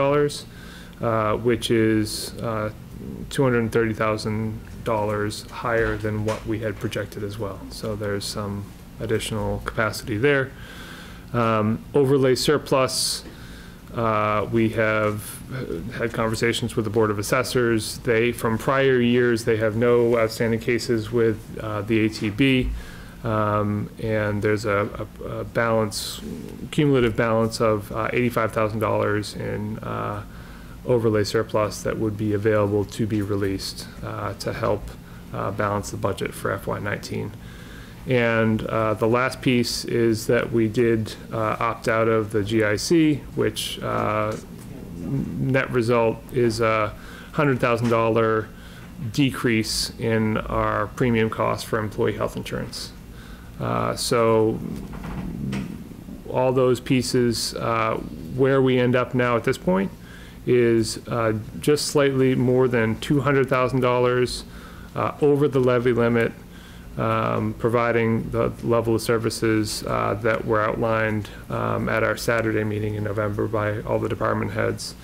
which is $230,000 higher than what we had projected as well. So there's some additional capacity there. Overlay surplus, we have had conversations with the Board of Assessors. From prior years, they have no outstanding cases with the ATB, and there's a cumulative balance of $85,000 in overlay surplus that would be available to be released to help balance the budget for FY19. And the last piece is that we did opt out of the GIC, which net result is a $100,000 decrease in our premium cost for employee health insurance. So all those pieces where we end up now at this point is just slightly more than $200,000 over the levy limit, providing the level of services that were outlined at our Saturday meeting in November by all the department heads.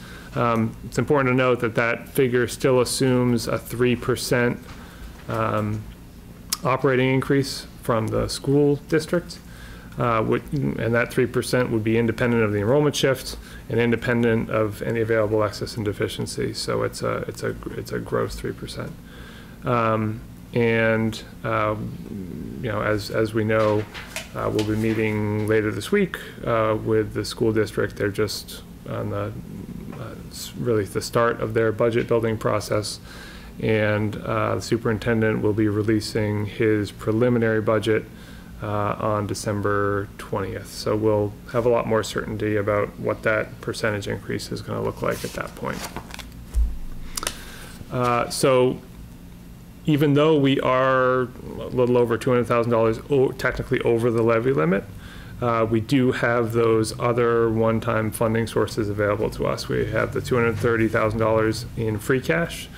It's important to note that that figure still assumes a 3% operating increase from the school district, and that 3% would be independent of the enrollment shift and independent of any available excess and deficiency. So it's a gross 3%. As we know, we'll be meeting later this week with the school district. They're just on the really the start of their budget building process, and the superintendent will be releasing his preliminary budget on December 20th. So we'll have a lot more certainty about what that percentage increase is going to look like at that point. So even though we are a little over $200,000 technically over the levy limit, we do have those other one-time funding sources available to us. We have the $230,000 in free cash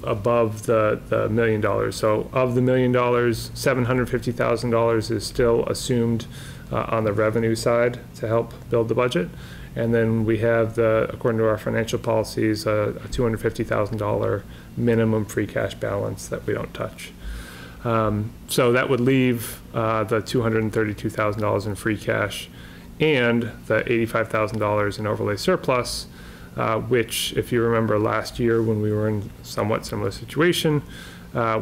above the $1 million. So of the $1 million, $750,000 is still assumed on the revenue side to help build the budget. And then we have, according to our financial policies, a $250,000 minimum free cash balance that we don't touch. So that would leave the $232,000 in free cash and the $85,000 in overlay surplus, which, if you remember last year when we were in a somewhat similar situation,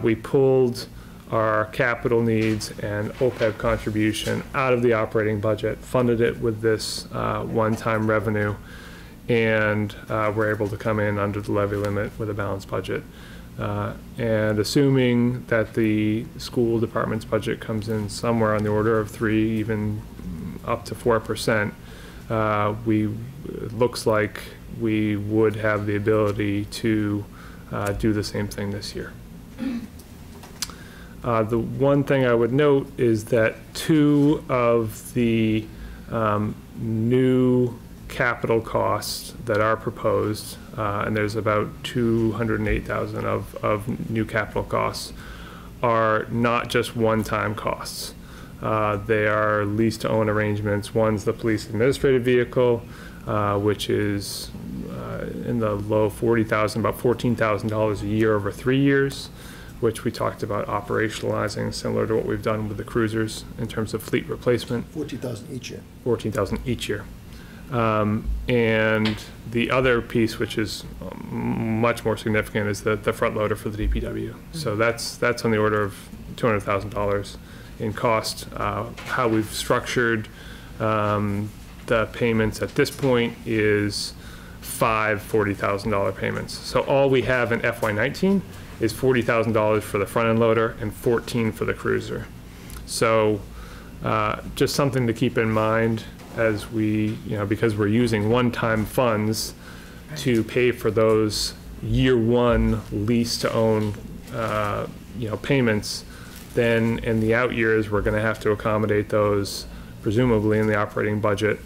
we pulled our capital needs and OPEB contribution out of the operating budget, funded it with this one-time revenue, and we're able to come in under the levy limit with a balanced budget. And assuming that the school department's budget comes in somewhere on the order of 3%, even up to 4%, it looks like we would have the ability to do the same thing this year. The one thing I would note is that 2 of the new capital costs that are proposed, and there's about $208,000 of new capital costs, are not just one-time costs. They are lease-to-own arrangements. One's the police administrative vehicle, which is in the low $40,000, about $14,000 a year over 3 years, which we talked about operationalizing, similar to what we've done with the cruisers in terms of fleet replacement. $14,000 each year. $14,000 each year. And the other piece, which is much more significant, is the front loader for the DPW. So that's on the order of $200,000 in cost. How we've structured the payments at this point is 5 $40,000 payments. So all we have in FY19 is $40,000 for the front end loader and $14,000 for the cruiser. So just something to keep in mind as we, because we're using one-time funds to pay for those year one lease to own, payments, then in the out years, we're going to have to accommodate those presumably in the operating budget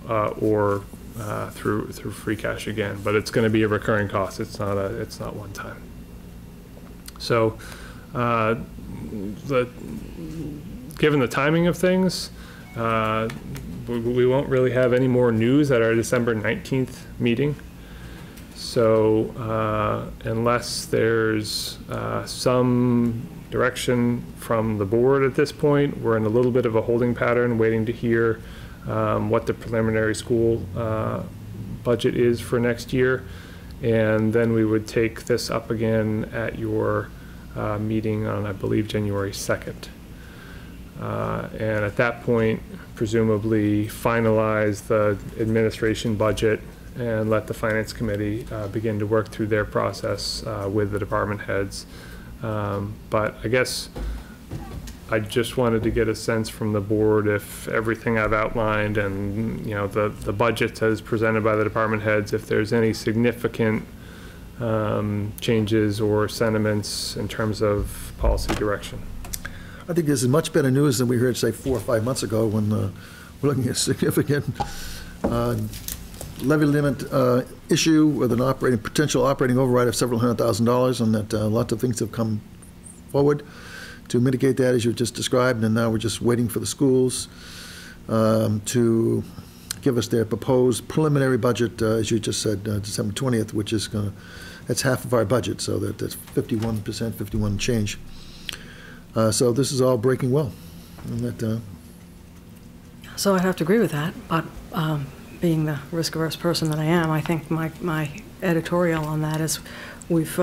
or through free cash again. But it's going to be a recurring cost. It's not one time. So, given the timing of things, we won't really have any more news at our December 19th meeting. So, unless there's some direction from the board at this point, we're in a little bit of a holding pattern, waiting to hear what the preliminary school budget is for next year. And then we would take this up again at your meeting on, I believe, January 2nd. And at that point, presumably finalize the administration budget and let the finance committee begin to work through their process with the department heads. But I guess I just wanted to get a sense from the board if everything I've outlined and the budget as presented by the department heads, if there's any significant changes or sentiments in terms of policy direction. I think this is much better news than we heard, say, 4 or 5 months ago when we're looking at significant levy limit issue with an potential operating override of several $100,000, and that lots of things have come forward to mitigate that, as you just described, and now we're just waiting for the schools to give us their proposed preliminary budget, as you just said, December 20th, which is that's half of our budget, so that's 51%, 51 change. So this is all breaking well. And that, So I'd have to agree with that, but being the risk-averse person that I am, I think my editorial on that is we've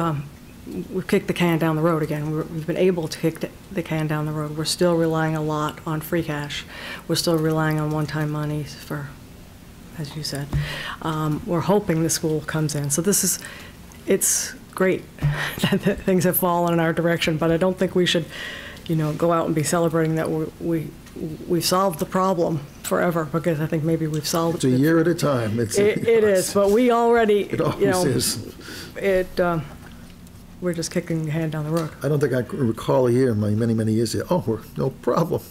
kicked the can down the road again. We've been able to kick the can down the road. We're still relying a lot on free cash. We're still relying on one-time money for, as you said. We're hoping the school comes in. So it's great that things have fallen in our direction, but I don't think we should, go out and be celebrating that we've solved the problem forever, because I think maybe we've solved it. it's a year at a time. It is, but we already, It always is. We're just kicking the can down the road. I don't think I can recall a year in my many, many years here. Oh, we're no problem,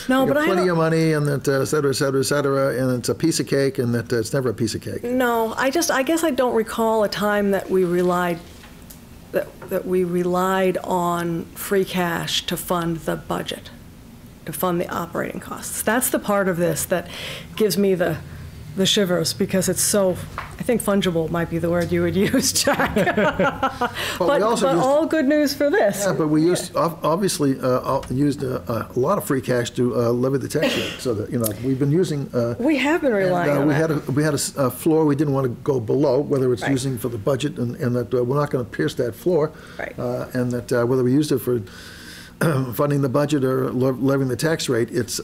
No, We but got I plenty don't- of money, and that, et cetera, et cetera, et cetera, and it's a piece of cake, and that it's never a piece of cake. No, I guess I don't recall a time that we relied on free cash to fund the budget, to fund the operating costs. That's the part of this that gives me the shivers, because it's so, I think fungible might be the word you would use, Jack. But we also but used- all good news for this. Yeah, but we used, obviously, used a lot of free cash to levy the tax rate, so that, we've been using. We have been relying on that. We had a floor we didn't want to go below, whether it's Right. using for the budget, and that we're not going to pierce that floor. Right. And that whether we used it for funding the budget or levying the tax rate, it's,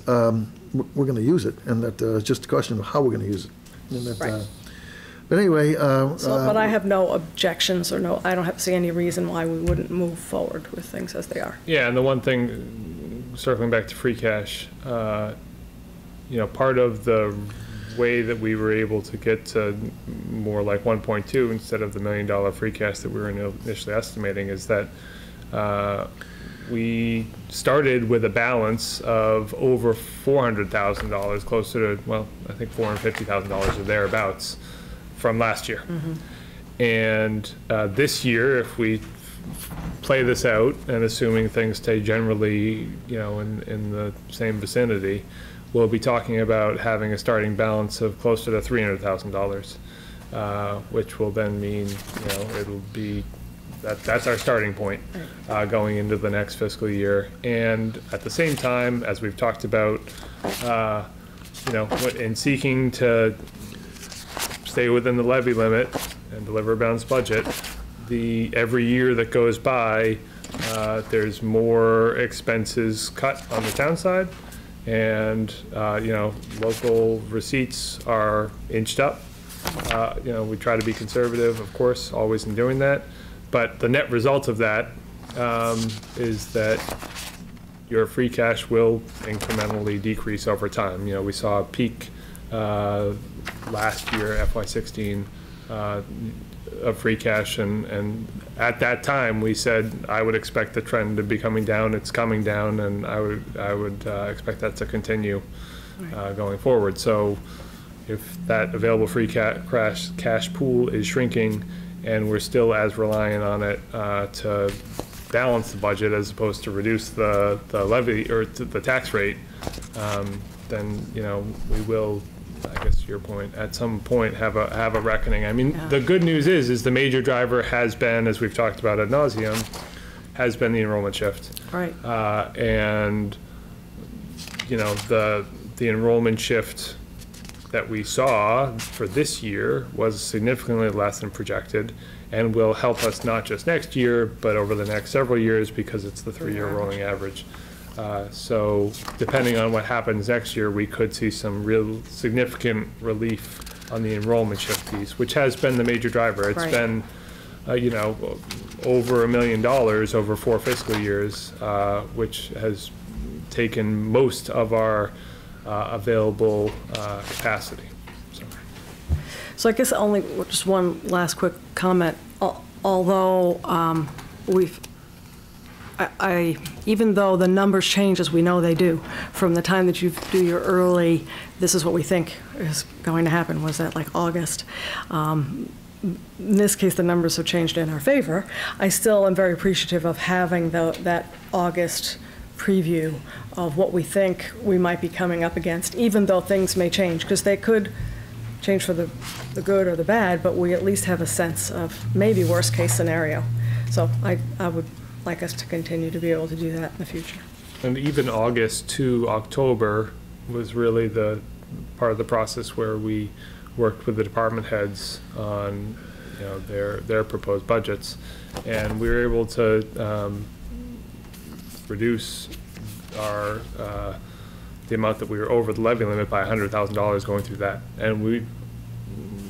we're going to use it, and that it's just a question of how we're going to use it. And that, Right. But anyway. But I have no objections I don't see any reason why we wouldn't move forward with things as they are. Yeah, and the one thing, circling back to free cash, part of the way that we were able to get to more like 1.2 instead of the $1 million free cash that we were initially estimating is that we started with a balance of over $400,000, closer to, well, I think $450,000 or thereabouts from last year. And this year, if we play this out, and assuming things stay generally, in the same vicinity, we'll be talking about having a starting balance of closer to $300,000, which will then mean, it'll be that's our starting point going into the next fiscal year. And at the same time, as we've talked about, in seeking to stay within the levy limit and deliver a balanced budget, every year that goes by, there's more expenses cut on the town side, and local receipts are inched up. We try to be conservative, of course, always in doing that. But the net result of that is that your free cash will incrementally decrease over time. We saw a peak last year, FY16, of free cash, and at that time we said I would expect the trend to be coming down. It's coming down, and I would expect that to continue going forward. So if that available free cash pool is shrinking, and we're still as reliant on it to balance the budget as opposed to reduce the levy or the tax rate, then we will, I guess to your point, at some point have a reckoning. I mean, The good news is the major driver has been, as we've talked about ad nauseum, has been the enrollment shift. Right. And the enrollment shift that we saw for this year was significantly less than projected, and will help us not just next year, but over the next several years, because it's the 3-year rolling average. So depending on what happens next year, we could see some real significant relief on the enrollment shift piece, which has been the major driver. It's been, over $1 million over 4 fiscal years, which has taken most of our available capacity. So I guess only just one last quick comment. Although even though the numbers change, as we know they do, from the time that you do your early, this is what we think is going to happen, was that like August? In this case, the numbers have changed in our favor. I still am very appreciative of having that August preview of what we think we might be coming up against, even though things may change, because they could change for the good or the bad, but we at least have a sense of maybe worst-case scenario. So I would like us to continue to be able to do that in the future. And even August to October was really the part of the process where we worked with the department heads on, you know, their proposed budgets, and we were able to reduce our the amount that we were over the levy limit by $100,000 going through that, and we, you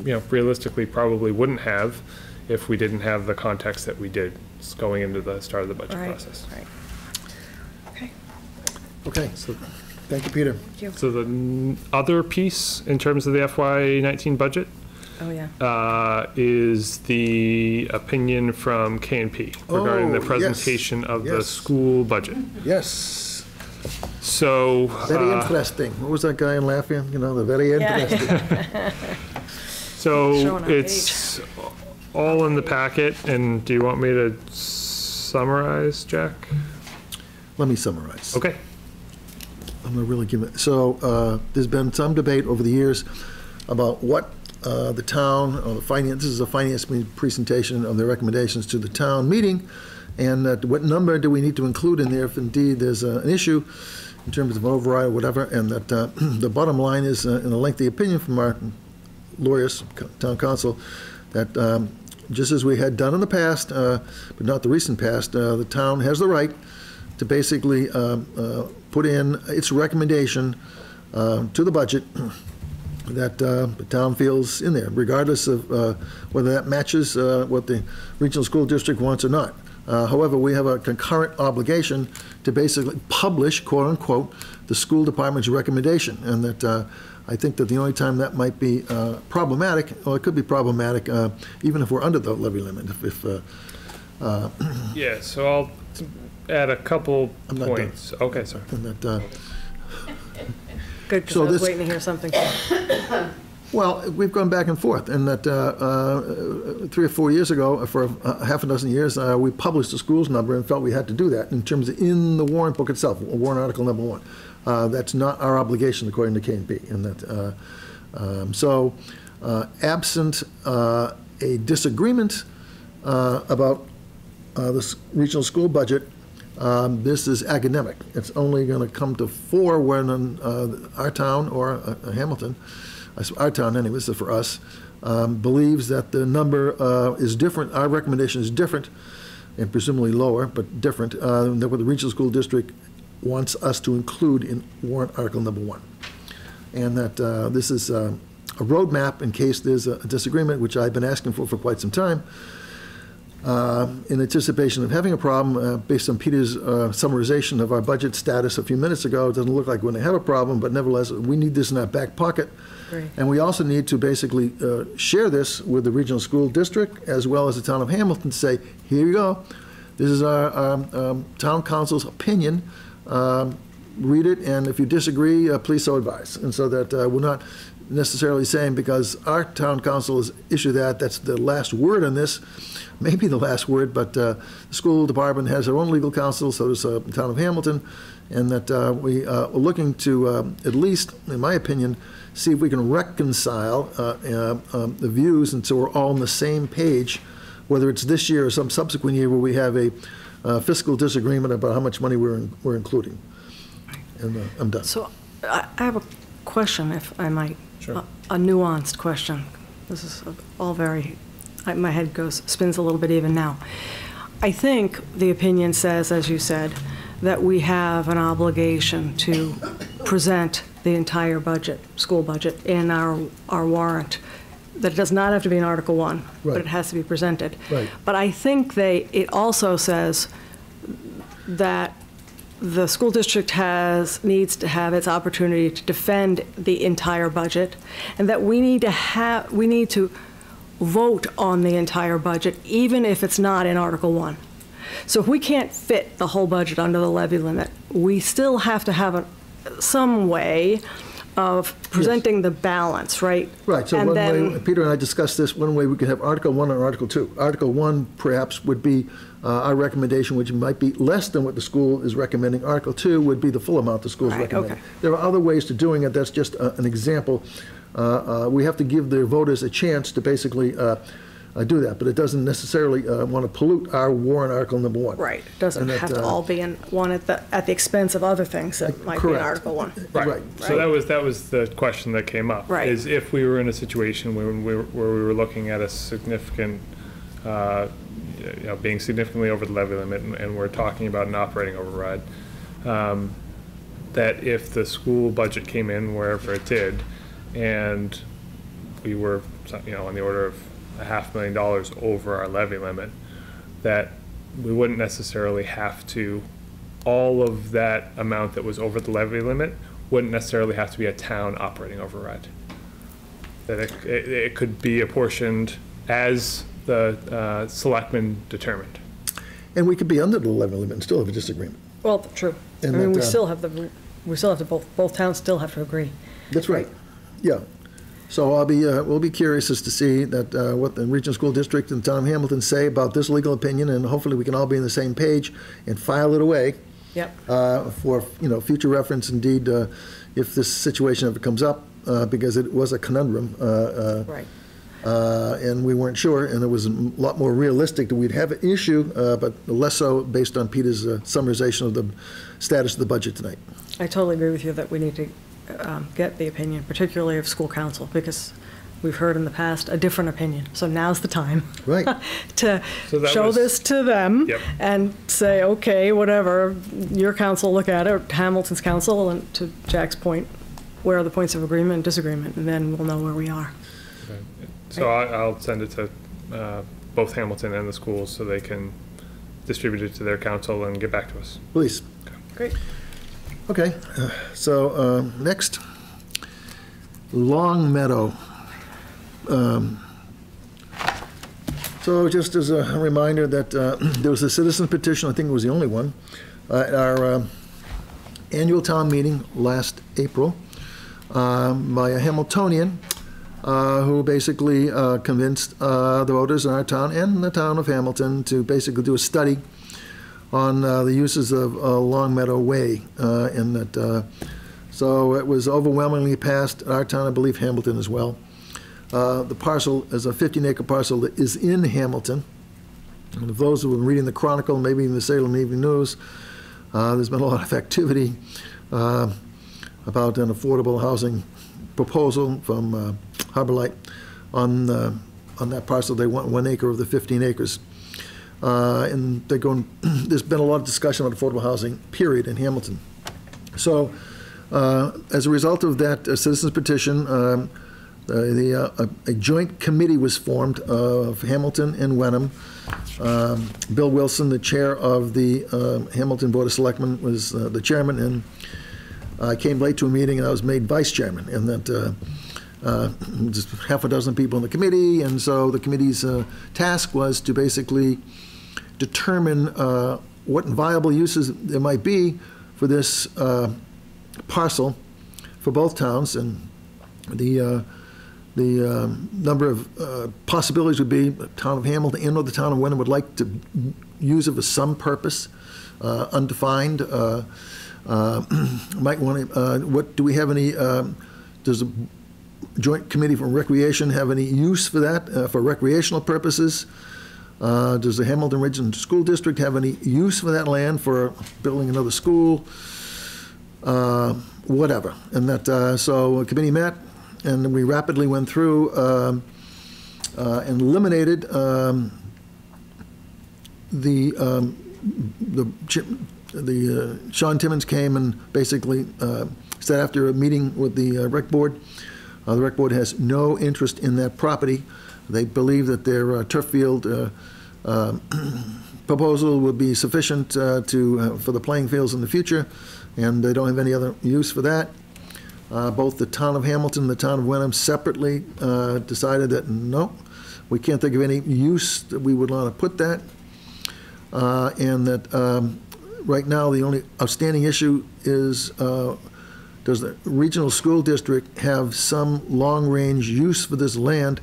know, realistically probably wouldn't have if we didn't have the context that we did going into the start of the budget process. Right. Okay. Okay, so, thank you, Peter. Thank you. So the other piece in terms of the FY19 budget Oh, yeah. is the opinion from K&P regarding the Oh, presentation yes, of the yes. school budget. Yes, So very interesting. What was that guy in Lafayette? You know, the very interesting. so Showing our it's all in the packet, and do you want me to summarize, Jack? Let me summarize. Okay. I'm going to really give it, so there's been some debate over the years about what the town, or the finance, this is a finance presentation of their recommendations to the town meeting, and what number do we need to include in there if indeed there's an issue in terms of override or whatever, and that the bottom line is, in a lengthy opinion from our lawyers, town council, that just as we had done in the past, but not the recent past, the town has the right to basically put in its recommendation to the budget that the town feels in there, regardless of whether that matches what the regional school district wants or not. However, we have a concurrent obligation to basically publish, quote unquote, the school department's recommendation, and that I think that the only time that might be problematic, well, it could be problematic even if we're under the levy limit. Yeah, so I'll add a couple I'm not done. points. Okay, sorry. And that, Good, because So I was this- waiting to hear something. well, we've gone back and forth, and that 3 or 4 years ago, for half a dozen years, we published the schools number and felt we had to do that in terms of in the warrant book itself, warrant article number 1. That's not our obligation according to K&P, and that absent a disagreement about this regional school budget, this is academic. It's only going to come to fore when our town or Hamilton, our town anyways, so for us, believes that the number is different, our recommendation is different, and presumably lower, but different, than what the regional school district wants us to include in warrant article number 1. And that this is a roadmap in case there's a disagreement, which I've been asking for quite some time, in anticipation of having a problem. Based on Peter's summarization of our budget status a few minutes ago, it doesn't look like we're going to have a problem, but nevertheless, we need this in our back pocket. Great. And we also need to basically share this with the regional school district as well as the town of Hamilton, to say, here you go, this is our town council's opinion, read it, and if you disagree, please so advise. And so that we're not necessarily saying because our town council has issued that's the last word on this, maybe the last word, but the school department has their own legal counsel, so does the town of Hamilton, and that we are looking to, at least, in my opinion, see if we can reconcile the views, and so we're all on the same page, whether it's this year or some subsequent year where we have a fiscal disagreement about how much money we're including. And I'm done. So I have a question, if I might. Sure. A nuanced question. This is all very, my head spins a little bit even now. I think the opinion says, as you said, that we have an obligation to present the entire budget, school budget, in our warrant. That it does not have to be in Article 1, Right. but it has to be presented. Right. But I think it also says that the school district needs to have its opportunity to defend the entire budget, and that we need to vote on the entire budget, even if it's not in Article 1. So if we can't fit the whole budget under the levy limit, we still have to have some way of presenting the balance, right? Right, so And one then- way, Peter and I discussed this, one way we could have Article 1 and Article 2. Article 1 perhaps would be our recommendation, which might be less than what the school is recommending. Article 2 would be the full amount the school is Right, recommending. okay. There are other ways to doing it, that's just an example. We have to give the voters a chance to basically do that, but it doesn't necessarily want to pollute our warrant article number 1. Right, it doesn't And that, have to all be in one at the expense of other things that might be in correct. Article 1. Right. So that was the question that came up. Right. Is if we were in a situation where we were looking at a significant, being significantly over the levy limit, and we're talking about an operating override, that if the school budget came in wherever it did, and we were, on the order of $500,000 over our levy limit, that we wouldn't necessarily have to, all of that amount that was over the levy limit wouldn't necessarily have to be a town operating override. That it could be apportioned as the selectmen determined. And we could be under the levy limit and still have a disagreement. Well, true. I And mean, that, we still have to, both towns still have to agree. That's right, yeah. So we'll be curious as to see that, what the regional school district and the town of Hamilton say about this legal opinion, and hopefully we can all be on the same page and file it away Yep. for, future reference indeed, if this situation ever comes up, because it was a conundrum. Right. And we weren't sure, and it was a lot more realistic that we'd have an issue, but less so based on Peter's summarization of the status of the budget tonight. I totally agree with you that we need to get the opinion, particularly of school council, because we've heard in the past a different opinion. So now's the time. Right. To So that show was- this to them Yep. and say, okay, whatever, your council look at it, or Hamilton's council, and to Jack's point, where are the points of agreement and disagreement, and then we'll know where we are. So I'll send it to both Hamilton and the schools so they can distribute it to their council and get back to us. Please. Great. Okay, so next, Long Meadow. So just as a reminder that there was a citizen petition, I think it was the only one, at our annual town meeting last April by a Hamiltonian who basically convinced the voters in our town and the town of Hamilton to basically do a study on the uses of Long Meadow Way, and that, so it was overwhelmingly passed, our town, I believe Hamilton as well. The parcel is a 15-acre parcel that is in Hamilton, and if those who have been reading the Chronicle, maybe even the Salem Evening News, there's been a lot of activity about an affordable housing proposal from Harbor Light on that parcel. They want 1 acre of the 15 acres. And they're going, there's been a lot of discussion about affordable housing, period, in Hamilton. So as a result of that citizens petition, a joint committee was formed of Hamilton and Wenham. Bill Wilson, the chair of the Hamilton Board of Selectmen, was the chairman, and I came late to a meeting and I was made vice chairman, and that just half a dozen people in the committee, and so the committee's task was to basically determine what viable uses there might be for this parcel for both towns, and the number of possibilities would be the town of Hamilton and or the town of Wenham would like to use it for some purpose, undefined. Might want to, what, do we have any, does the Joint Committee for Recreation have any use for that, for recreational purposes? Does the Hamilton Regional School District have any use for that land for building another school? Whatever. And that, so a committee met, and we rapidly went through and eliminated Sean Timmons came and basically said after a meeting with the rec board has no interest in that property. They believe that their turf field proposal would be sufficient for the playing fields in the future, and they don't have any other use for that. Both the town of Hamilton and the town of Wenham separately decided that no, we can't think of any use that we would want to put that. and that right now the only outstanding issue is does the regional school district have some long-range use for this land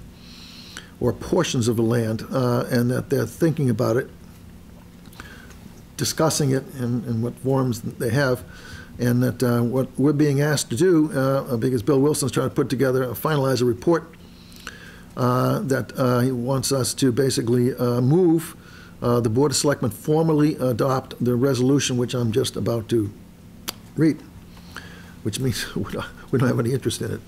or portions of the land, and that they're thinking about it, discussing it in what forms they have, and that what we're being asked to do, because Bill Wilson's trying to put together, finalize a report that he wants us to basically move the Board of Selectmen formally adopt the resolution which I'm just about to read, which means we don't have any interest in it.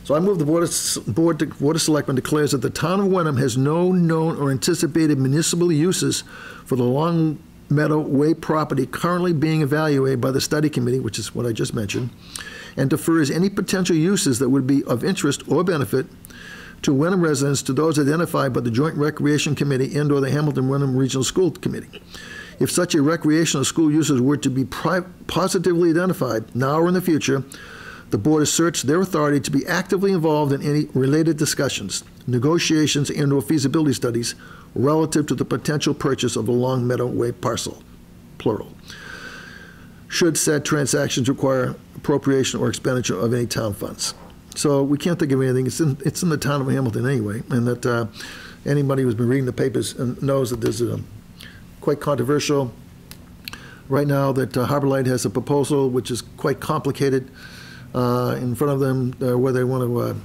So I move the Board of Selectmen declares that the town of Wenham has no known or anticipated municipal uses for the Long Meadow Way property currently being evaluated by the study committee, which is what I just mentioned, and defers any potential uses that would be of interest or benefit to Wenham residents to those identified by the Joint Recreation Committee and/or the Hamilton-Wenham Regional School Committee. If such a recreational school uses were to be positively identified, now or in the future, the board asserts their authority to be actively involved in any related discussions, negotiations, and/or feasibility studies relative to the potential purchase of the Long Meadow Way parcel, plural, should said transactions require appropriation or expenditure of any town funds. So we can't think of anything. It's in the town of Hamilton anyway, and that anybody who's been reading the papers knows that there's a quite controversial right now, that Harbor Light has a proposal which is quite complicated in front of them, where they want to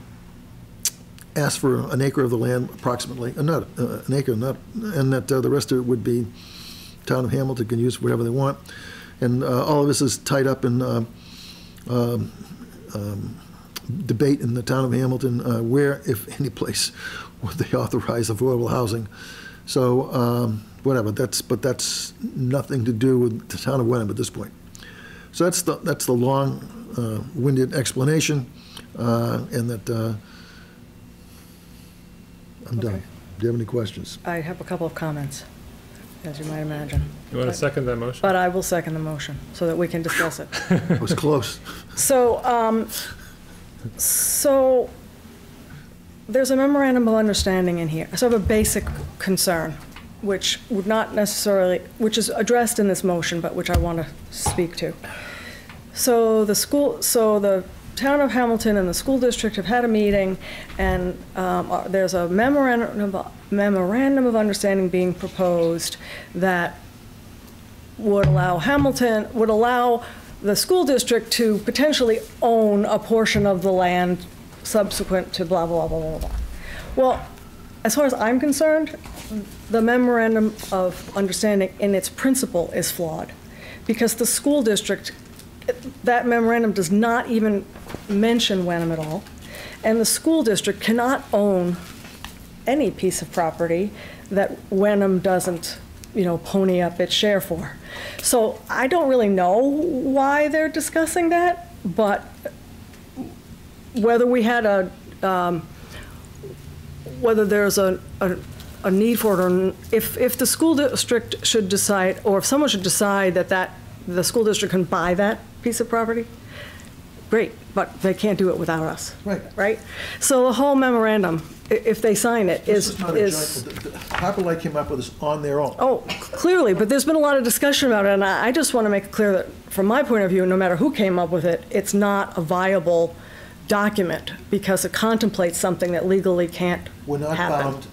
ask for an acre of the land approximately, not an acre, and that the rest of it would be town of Hamilton can use whatever they want. And all of this is tied up in debate in the town of Hamilton, where, if any place, would they authorize affordable housing. So whatever, but that's nothing to do with the town of Wenham at this point. So that's the long-winded explanation, and that I'm done. Okay. Do you have any questions? I have a couple of comments, as you might imagine. You want to second that motion? But I will second the motion so that we can discuss it. It was close. So, so there's a memorandum of understanding in here. So I have a basic concern, which would not necessarily, which is addressed in this motion, but which I want to speak to. So the town of Hamilton and the school district have had a meeting, and there's a memorandum of understanding being proposed that would allow the school district to potentially own a portion of the land subsequent to blah, blah, blah, blah, blah. Well, as far as I'm concerned, the memorandum of understanding in its principle is flawed, because the school district, that memorandum does not even mention Wenham at all, and the school district cannot own any piece of property that Wenham doesn't, pony up its share for. So I don't really know why they're discussing that, but whether we had whether there's a need for it, or if the school district should decide, or if someone should decide that the school district can buy that piece of property, great, but they can't do it without us. Right. Right? So the whole memorandum, if they sign it, This is not a joint. Harbor Light came up with this on their own. Oh, clearly, but there's been a lot of discussion about it, and I just want to make it clear that, from my point of view, no matter who came up with it, it's not a viable document, because it contemplates something that legally can't happen. We're not bound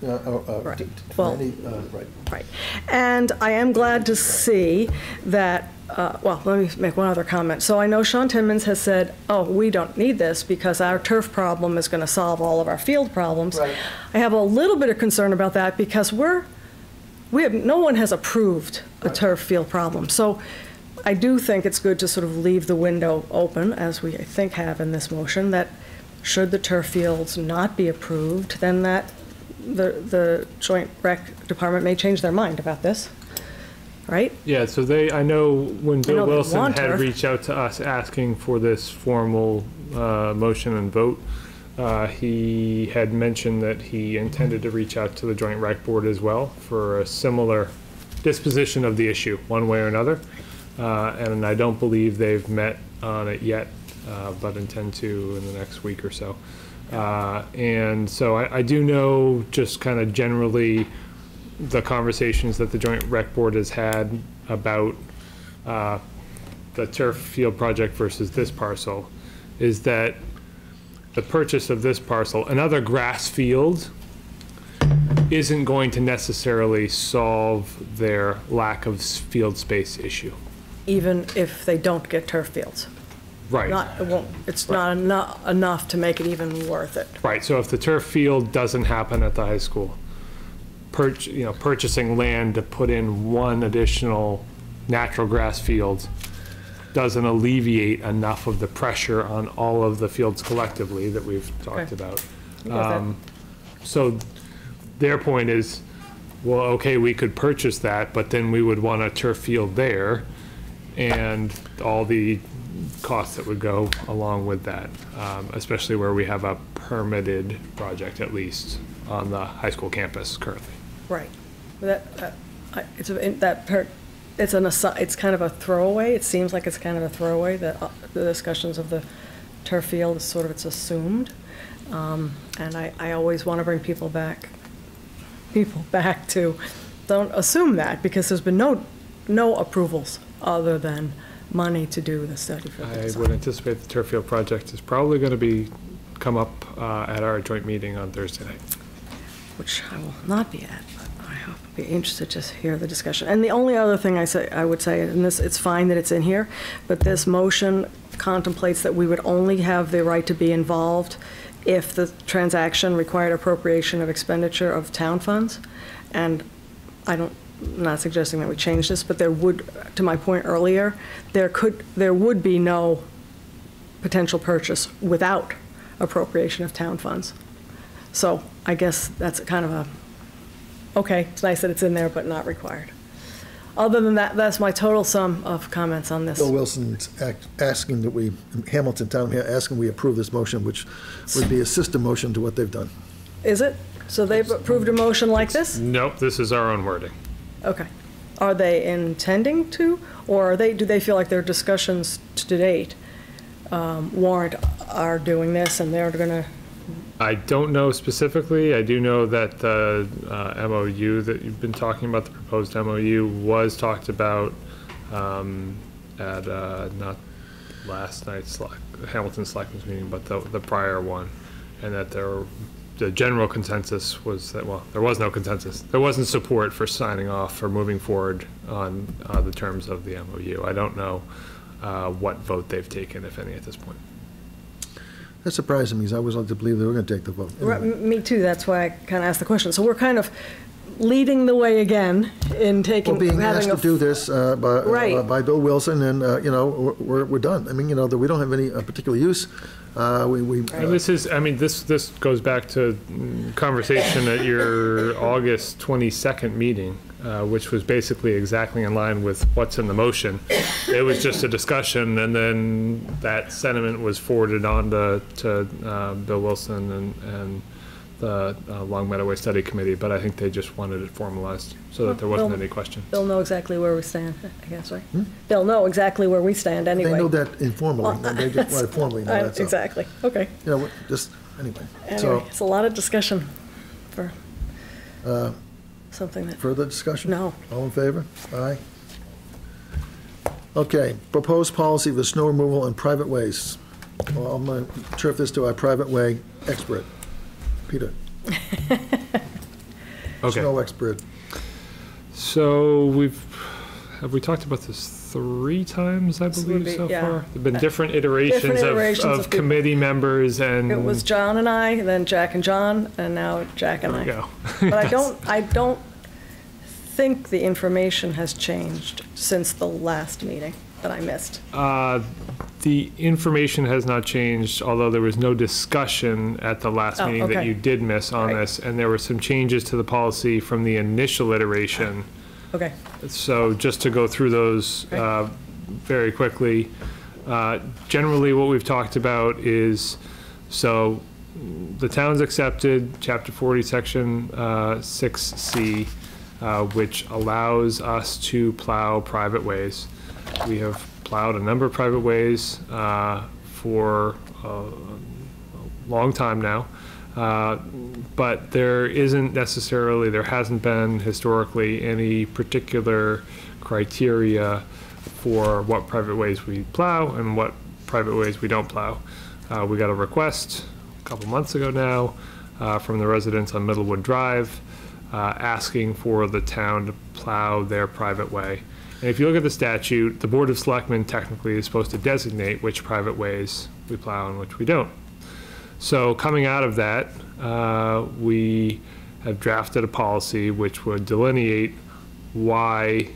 Right. to Well, any, right. Right. And I am glad to see that, well, let me make one other comment. So I know Sean Timmons has said, oh, we don't need this because our turf problem is going to solve all of our field problems. Right. I have a little bit of concern about that, because no one has approved a turf field problem. So I do think it's good to sort of leave the window open, as we, I think, have in this motion, that should the turf fields not be approved, then that the Joint Rec Department may change their mind about this, right? Yeah, so I know when I know Bill they Wilson want had turf. reached out to us asking for this formal motion and vote, he had mentioned that he intended to reach out to the Joint Rec Board as well for a similar disposition of the issue, one way or another. And I don't believe they've met on it yet, but intend to in the next week or so. And so I do know, just kind of generally, the conversations that the Joint Rec Board has had about the turf field project versus this parcel is that the purchase of this parcel, another grass field, isn't going to necessarily solve their lack of field space issue. Even if they don't get turf fields. Right. It's not enough to make it even worth it. Right, so if the turf field doesn't happen at the high school, purchasing land to put in one additional natural grass field doesn't alleviate enough of the pressure on all of the fields collectively that we've talked about. So their point is, well, okay, we could purchase that, but then we would want a turf field there and all the costs that would go along with that, especially where we have a permitted project, at least on the high school campus currently. Right. It's kind of a throwaway. It seems like it's kind of a throwaway, that the discussions of the turf field is sort of, it's assumed. And I always want to bring people back to, don't assume that, because there's been no approvals other than money to do the study for the I design. would anticipate the turf field project is probably going to come up at our joint meeting on Thursday night. Which I will not be at, but I hope I'll be interested to hear the discussion. And the only other thing I would say, and this, it's fine that it's in here, but this motion contemplates that we would only have the right to be involved if the transaction required appropriation of expenditure of town funds. And I'm not suggesting that we change this, but there would, to my point earlier, there would be no potential purchase without appropriation of town funds. So I guess that's kind of a, okay, it's nice that it's in there, but not required. Other than that, that's my total sum of comments on this. Bill Wilson's asking that we, Hamilton Town here, asking we approve this motion, which would be a sister motion to what they've done. Is it? So they've approved a motion like this? Nope, this is our own wording. Okay. Are they intending to, or do they feel like their discussions to date warrant our doing this and they're going to? I don't know specifically. I do know that the MOU that you've been talking about, the proposed MOU, was talked about at not last night's Hamilton Selectmen's meeting, but the prior one, and that the general consensus was that, well, there was no consensus. There wasn't support for signing off or moving forward on the terms of the MOU. I don't know what vote they've taken, if any, at this point. That's surprising me, because I always like to believe they were going to take the vote. Anyway. Me too, that's why I kind of asked the question. So we're kind of leading the way again in taking, We're being asked to do this Right. by Bill Wilson, and, we're done. I mean, that we don't have any particular use. And this is, I mean, this goes back to conversation at your August 22nd meeting, which was basically exactly in line with what's in the motion. It was just a discussion, and then that sentiment was forwarded on to Bill Wilson and the Long Meadow Way Study Committee, but I think they just wanted it formalized so that there wasn't any question. They'll know exactly where we stand, I guess, right? They'll know exactly where we stand anyway. They know that informally, and they just want it formally know that. Exactly, okay. Just, anyway. Anyway, So, it's a lot of discussion for something that, further discussion? No. All in favor? Aye. Okay, proposed policy for snow removal on private ways. Well, I'm going to turf this to our private way expert, Peter. Okay. Snow expert. So have we talked about this 3 times, I believe, so yeah. far? There've been different iterations, iterations of of people. committee members, and it was John and I, then Jack and John, and now Jack and I. there we go. But I don't think the information has changed since the last meeting that I missed. The information has not changed, although there was no discussion at the last Oh, meeting that okay. you did miss on Right. this, and there were some changes to the policy from the initial iteration. Okay, So just to go through those very quickly, generally what we've talked about is, so the town's accepted Chapter 40, Section 6C, which allows us to plow private ways. We have plowed a number of private ways for a long time now. But there hasn't been historically any particular criteria for what private ways we plow and what private ways we don't plow. We got a request a couple months ago now from the residents on Middlewood Drive asking for the town to plow their private way. And if you look at the statute, the Board of Selectmen technically is supposed to designate which private ways we plow and which we don't. So coming out of that, we have drafted a policy which would delineate why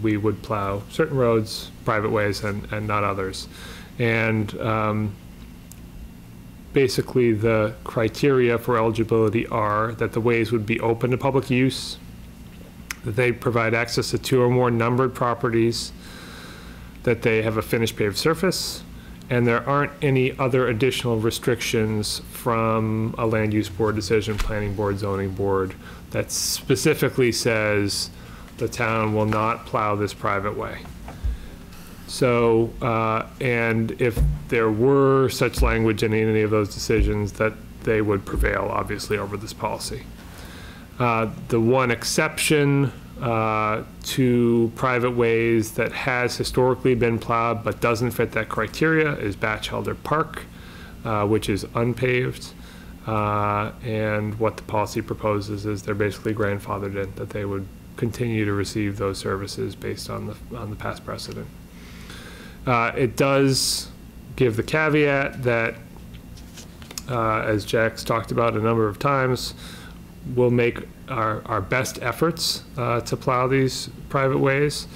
we would plow certain roads, private ways, and not others. And basically the criteria for eligibility are that the ways would be open to public use, that they provide access to 2 or more numbered properties, that they have a finished paved surface, and there aren't any other additional restrictions from a land use board decision, planning board, zoning board, that specifically says the town will not plow this private way. So, and if there were such language in any of those decisions, that they would prevail, obviously, over this policy. The one exception to private ways that has historically been plowed but doesn't fit that criteria is Batchelder Park, which is unpaved. And what the policy proposes is they're basically grandfathered in, that they would continue to receive those services based on the past precedent. It does give the caveat that, as Jack's talked about a number of times, we'll make our best efforts to plow these private ways,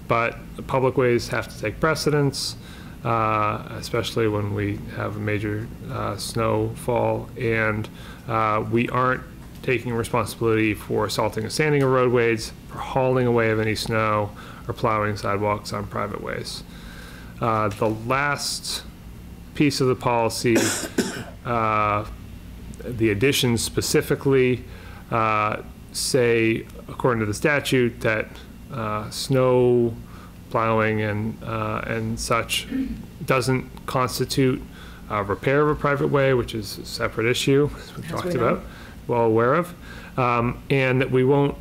but public ways have to take precedence, especially when we have a major snowfall, and we aren't taking responsibility for salting and sanding of roadways, for hauling away of any snow, or plowing sidewalks on private ways. The last piece of the policy, the additions specifically say, according to the statute, that snow plowing and such doesn't constitute repair of a private way, which is a separate issue, as we've talked about, well aware of, and that we won't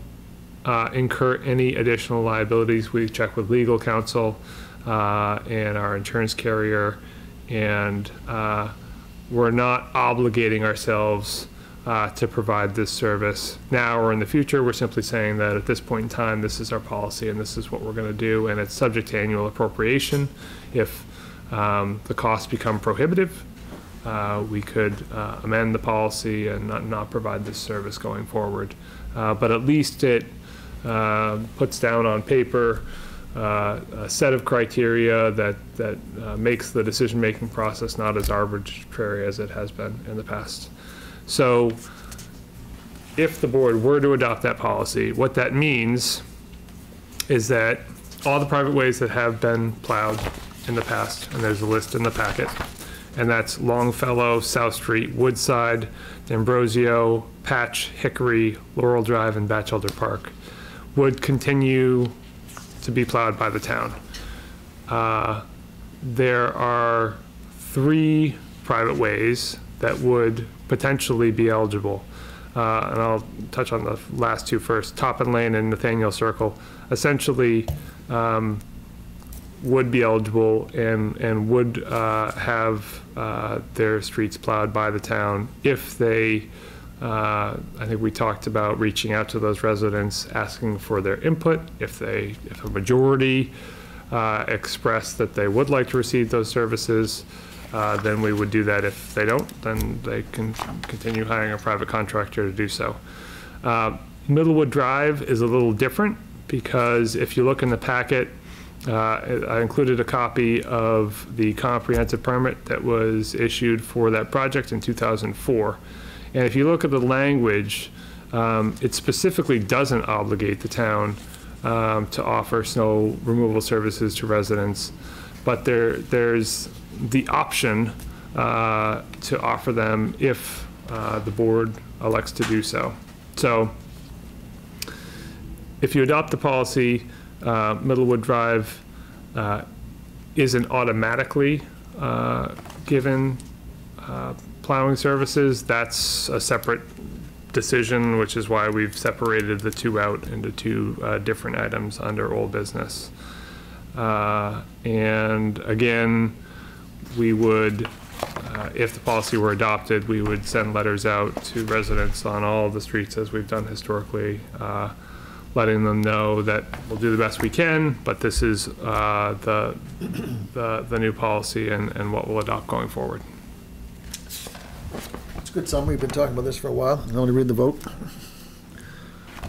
incur any additional liabilities. We check with legal counsel and our insurance carrier, and we're not obligating ourselves to provide this service now or in the future. We're simply saying that at this point in time, this is our policy and this is what we're going to do, and it's subject to annual appropriation. If the costs become prohibitive, we could amend the policy and not provide this service going forward. But at least it puts down on paper a set of criteria that makes the decision-making process not as arbitrary as it has been in the past. So if the board were to adopt that policy, what that means is that all the private ways that have been plowed in the past, and there's a list in the packet, and that's Longfellow, South Street, Woodside, D'Ambrosio, Patch, Hickory, Laurel Drive, and Batchelder Park, would continue to be plowed by the town. There are 3 private ways that would potentially be eligible. And I'll touch on the last 2 first. Toppin Lane and Nathaniel Circle essentially would be eligible and would have their streets plowed by the town if they, I think we talked about reaching out to those residents, asking for their input. If a majority express that they would like to receive those services, then we would do that. If they don't, then they can continue hiring a private contractor to do so. Middlewood Drive is a little different, because if you look in the packet, I included a copy of the comprehensive permit that was issued for that project in 2004. And if you look at the language, it specifically doesn't obligate the town to offer snow removal services to residents, but there's the option to offer them if the board elects to do so. So if you adopt the policy, Middlewood Drive isn't automatically given plowing services, that's a separate decision, which is why we've separated the two out into two different items under old business. And again, we would, if the policy were adopted, we would send letters out to residents on all of the streets as we've done historically, letting them know that we'll do the best we can, but this is the new policy and what we'll adopt going forward. It's a good summary. We've been talking about this for a while. I want to read the vote.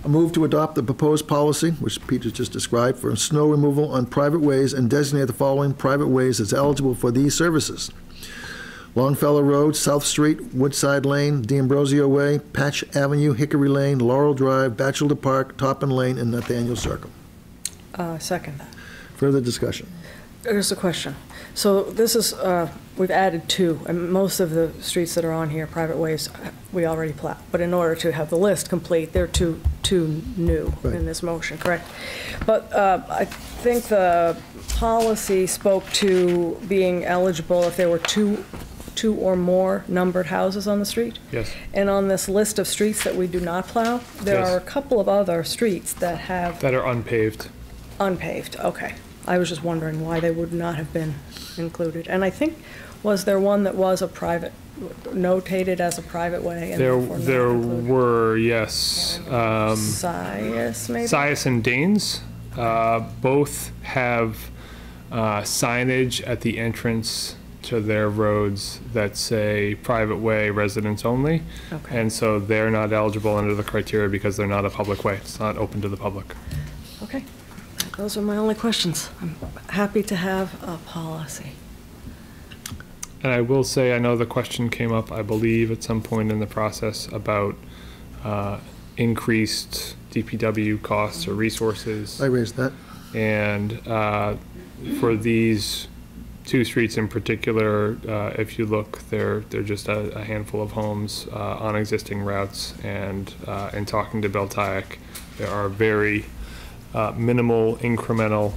A move to adopt the proposed policy, which Peter just described, for snow removal on private ways and designate the following private ways as eligible for these services: Longfellow Road, South Street, Woodside Lane, D'Ambrosio Way, Patch Avenue, Hickory Lane, Laurel Drive, Batchelder Park, Toppin Lane, and Nathaniel Circle. Second that. Further discussion? There's a question. So this is, we've added two, and most of the streets that are on here, private ways, we already plow. But in order to have the list complete, they're two new in this motion, correct? But I think the policy spoke to being eligible if there were two or more numbered houses on the street. Yes. And on this list of streets that we do not plow, there Yes. are a couple of other streets that have That are unpaved. unpaved. Okay. I was just wondering why they would not have been included. And I think, was there one that was a private, notated as a private way? And therefore not There included? were, yes. Sias, maybe? Sias and Danes both have signage at the entrance to their roads that say private way, residents only. Okay. And so they're not eligible under the criteria because they're not a public way. It's not open to the public. Okay. Those are my only questions. I'm happy to have a policy. And I will say, I know the question came up, I believe, at some point in the process about increased DPW costs or resources. I raised that. And for these two streets in particular, if you look, they're just a handful of homes on existing routes. And in talking to Bill Tyack, there are very minimal incremental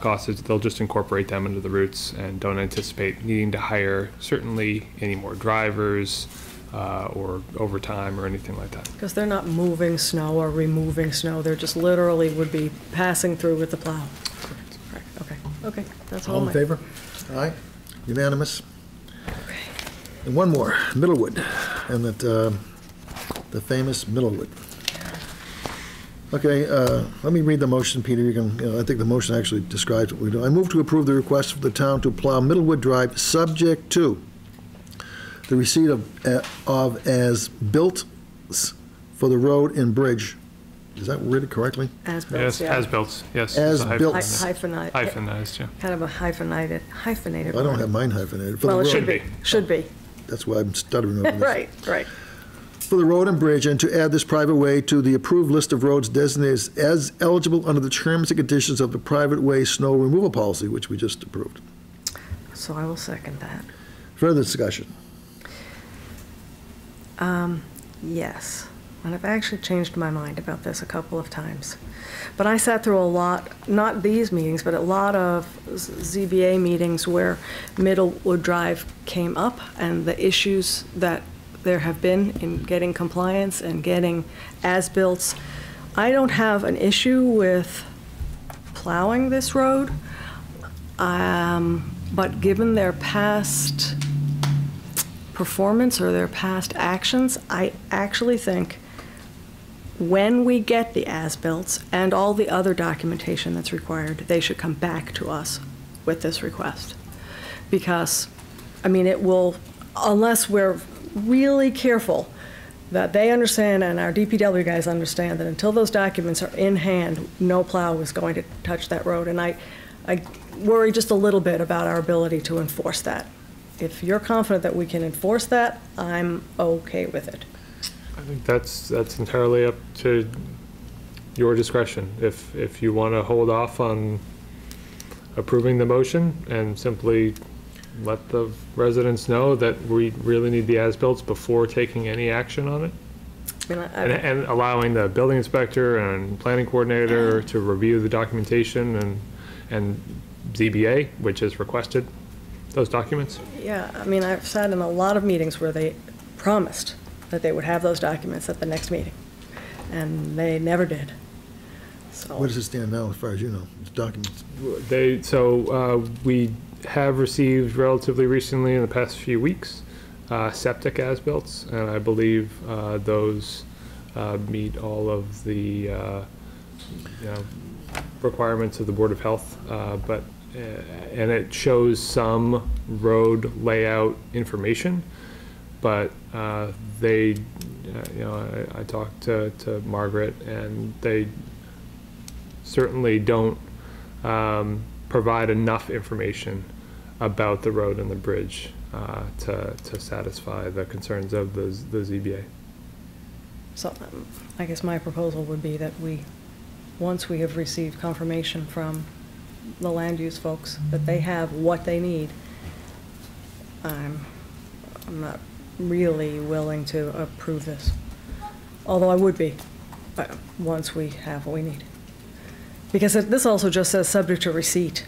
costs. They'll just incorporate them into the routes and don't anticipate needing to hire certainly any more drivers or overtime or anything like that. Because they're not moving snow or removing snow. They're just literally would be passing through with the plow. Correct. Okay. Okay. That's all. All in favor? Aye. Unanimous. Okay. And one more, Middlewood, and that the famous Middlewood. Okay, let me read the motion, Peter. You can, I think the motion actually describes what we do. I move to approve the request for the town to plow Middlewood Drive, subject to the receipt of as-built for the road and bridge. Is that worded correctly? As built. Yes, Yeah. as built, yes. As-built. Hyphenized. Hyphenized, yeah. Kind of a hyphenated I don't word. have mine hyphenated. For Well, the it road. should be. Should be. That's why I'm stuttering over this. Right. Right. For the road and bridge, and to add this private way to the approved list of roads designated as eligible under the terms and conditions of the private way snow removal policy, which we just approved. So I will second that. Further discussion? Yes. And I've actually changed my mind about this a couple of times. But I sat through a lot, not these meetings, but a lot of ZBA meetings where Middlewood Drive came up and the issues that there have been in getting compliance and getting as-built. I don't have an issue with plowing this road, but given their past performance or their past actions, I actually think when we get the as-built and all the other documentation that's required, they should come back to us with this request. Because, I mean, it will, unless we're really careful that they understand and our DPW guys understand that until those documents are in hand, no plow is going to touch that road. And I worry just a little bit about our ability to enforce that. If you're confident that we can enforce that, I'm okay with it. I think that's entirely up to your discretion. If you want to hold off on approving the motion and simply let the residents know that we really need the as-built before taking any action on it. And allowing the building inspector and planning coordinator to review the documentation and ZBA, which is requested, those documents? Yeah, I mean, I've sat in a lot of meetings where they promised that they would have those documents at the next meeting, and they never did. So. Where does it stand now, as far as you know, the documents? We have received relatively recently, in the past few weeks, septic as-built, and I believe those meet all of the requirements of the Board of Health, and it shows some road layout information, but they, I talked to Margaret, and they certainly don't provide enough information about the road and the bridge to satisfy the concerns of the ZBA. So I guess my proposal would be that once we have received confirmation from the land use folks that they have what they need, I'm not really willing to approve this, although I would be, once we have what we need. Because this also just says subject to receipt.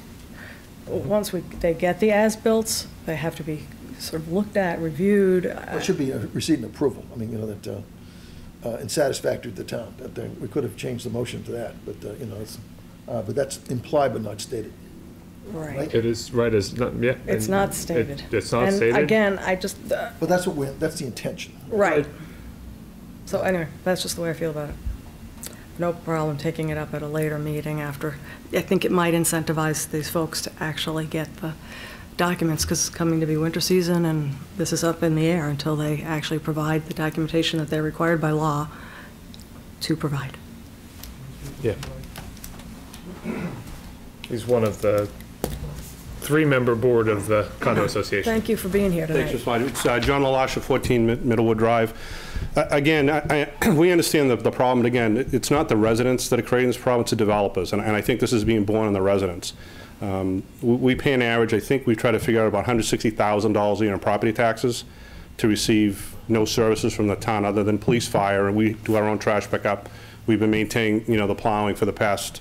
Once they get the as-built, they have to be sort of looked at, reviewed. Well, it should be a receipt and approval. I mean, that, and satisfactory to the town. We could have changed the motion to that, but, it's, but that's implied but not stated. Right. It is right as, yeah. It's not stated. It's not and stated? Again, I just. But that's that's the intention. Right. So anyway, that's just the way I feel about it. No problem taking it up at a later meeting after. I think it might incentivize these folks to actually get the documents, because it's coming to be winter season and this is up in the air until they actually provide the documentation that they're required by law to provide. Yeah. He's one of the 3-member board of the condo association. Thank you for being here tonight. Thanks, Mr. Smiley. It's John LaLasha, 14 Middlewood Drive. Again, we understand the problem. And again, it's not the residents that are creating this problem, it's the developers. And I think this is being borne on the residents. We pay an average, I think we try to figure out about $160,000 a year in property taxes to receive no services from the town other than police, fire, and we do our own trash pickup. We've been maintaining, the plowing for the past,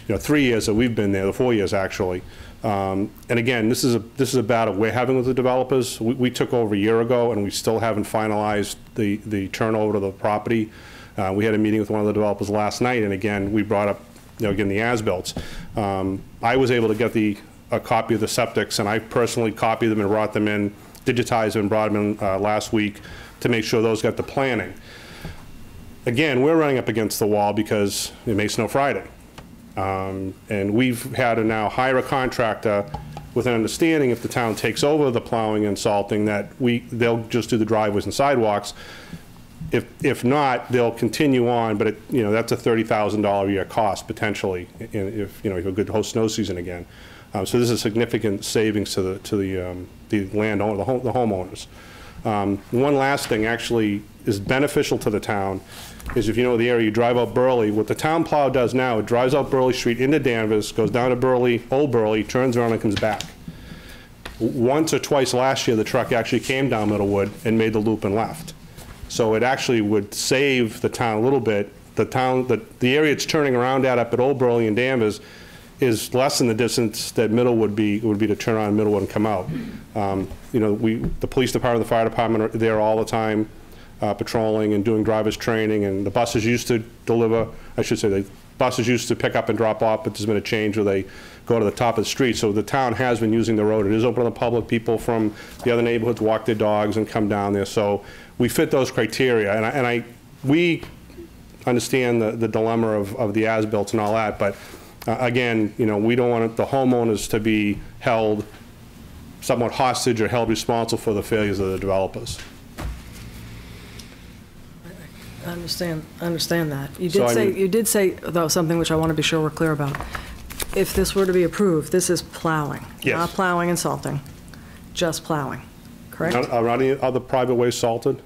3 years that we've been there, the 4 years actually. And again, this is a battle we're having with the developers. We took over a year ago, and we still haven't finalized the turnover to the property. We had a meeting with one of the developers last night, and again, we brought up, again, the as-built. I was able to get a copy of the septics, and I personally copied them and brought them in, digitized them and brought them in last week to make sure those got the planning. Again, we're running up against the wall because it may snow Friday. And we've had to now hire a contractor with an understanding if the town takes over the plowing and salting that they'll just do the driveways and sidewalks. If not, they'll continue on, but that's a $30,000 a year cost potentially if you have a good whole snow season again. So this is a significant savings to the landowner, the homeowners. One last thing actually is beneficial to the town is if you know the area, you drive out Burley. What the town plow does now, it drives out Burley Street into Danvers, goes down to Burley, Old Burley, turns around and comes back. Once or twice last year, the truck actually came down Middlewood and made the loop and left. So it actually would save the town a little bit. The area it's turning around up at Old Burley and Danvers is less than the distance that Middlewood would be to turn around Middlewood and come out. The police department, the fire department are there all the time, patrolling and doing drivers training, and the buses used to deliver, I should say, the buses used to pick up and drop off, but there's been a change where they go to the top of the street. So the town has been using the road. It is open to the public. People from the other neighborhoods walk their dogs and come down there. So we fit those criteria, and we understand the dilemma of the as-built and all that, but again, we don't want the homeowners to be held somewhat hostage or held responsible for the failures of the developers. I understand that. You did say, though, something which I want to be sure we're clear about. If this were to be approved, this is plowing. Yes. Not plowing and salting, just plowing, correct? Are any other private ways salted?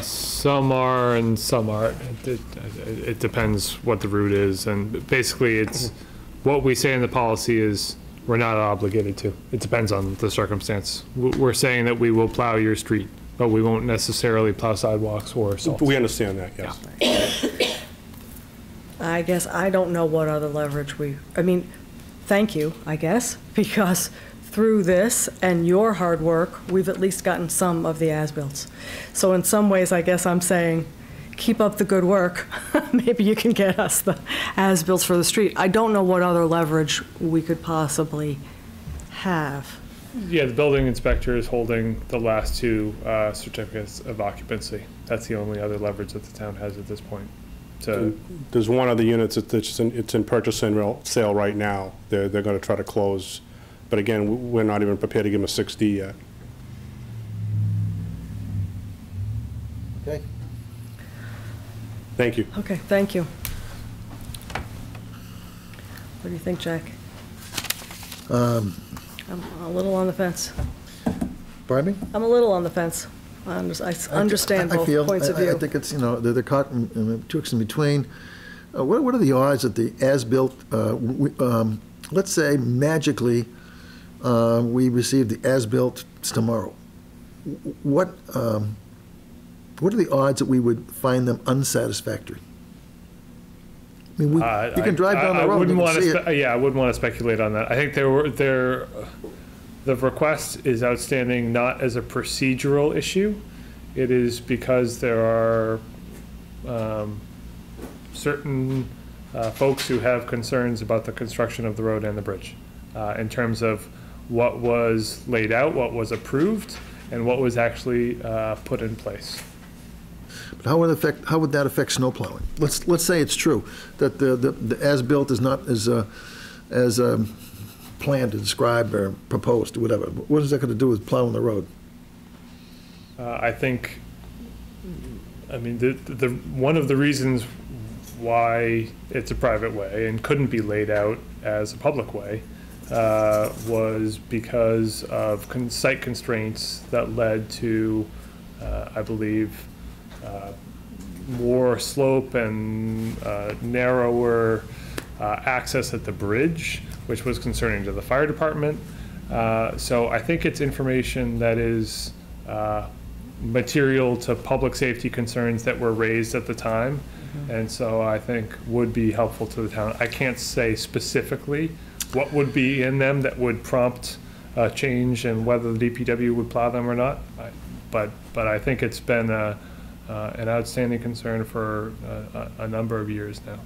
Some are and some aren't. It depends what the route is, and basically it's what we say in the policy is we're not obligated to. It depends on the circumstance. We're saying that we will plow your street, but we won't necessarily plow sidewalks or salt. We understand that, yes. Yeah. I guess I don't know what other leverage thank you, I guess, because through this and your hard work, we've at least gotten some of the as-bills. So in some ways, I guess I'm saying, keep up the good work. Maybe you can get us the as-bills for the street. I don't know what other leverage we could possibly have. Yeah, the building inspector is holding the last two certificates of occupancy. That's the only other leverage that the town has at this point. So There's one of the units it's in purchase and sale right now. They're going to try to close. But again, we're not even prepared to give them a 6D yet. Okay. Thank you. Okay, thank you. What do you think, Jack? I'm a little on the fence. Pardon me? I'm a little on the fence. I understand both points of view. I think it's, they're caught in twixt and between. What are the odds that the as-built, let's say magically, we receive the as-built tomorrow? What are the odds that we would find them unsatisfactory? I mean, you can drive down the road and see it. Yeah, I wouldn't want to speculate on that. I think the request is outstanding not as a procedural issue. It is because there are certain folks who have concerns about the construction of the road and the bridge in terms of what was laid out, what was approved, and what was actually put in place. But how would that affect snow plowing? Let's say it's true that the as-built is not as planned, described, or proposed, or whatever. What is that going to do with plowing the road? I think, I mean, one of the reasons why it's a private way and couldn't be laid out as a public way was because of site constraints that led to, I believe, more slope and narrower access at the bridge, which was concerning to the fire department. So I think it's information that is material to public safety concerns that were raised at the time. And so I think would be helpful to the town. I can't say specifically what would be in them that would prompt a change and whether the DPW would plow them or not. But I think it's been an outstanding concern for a number of years now.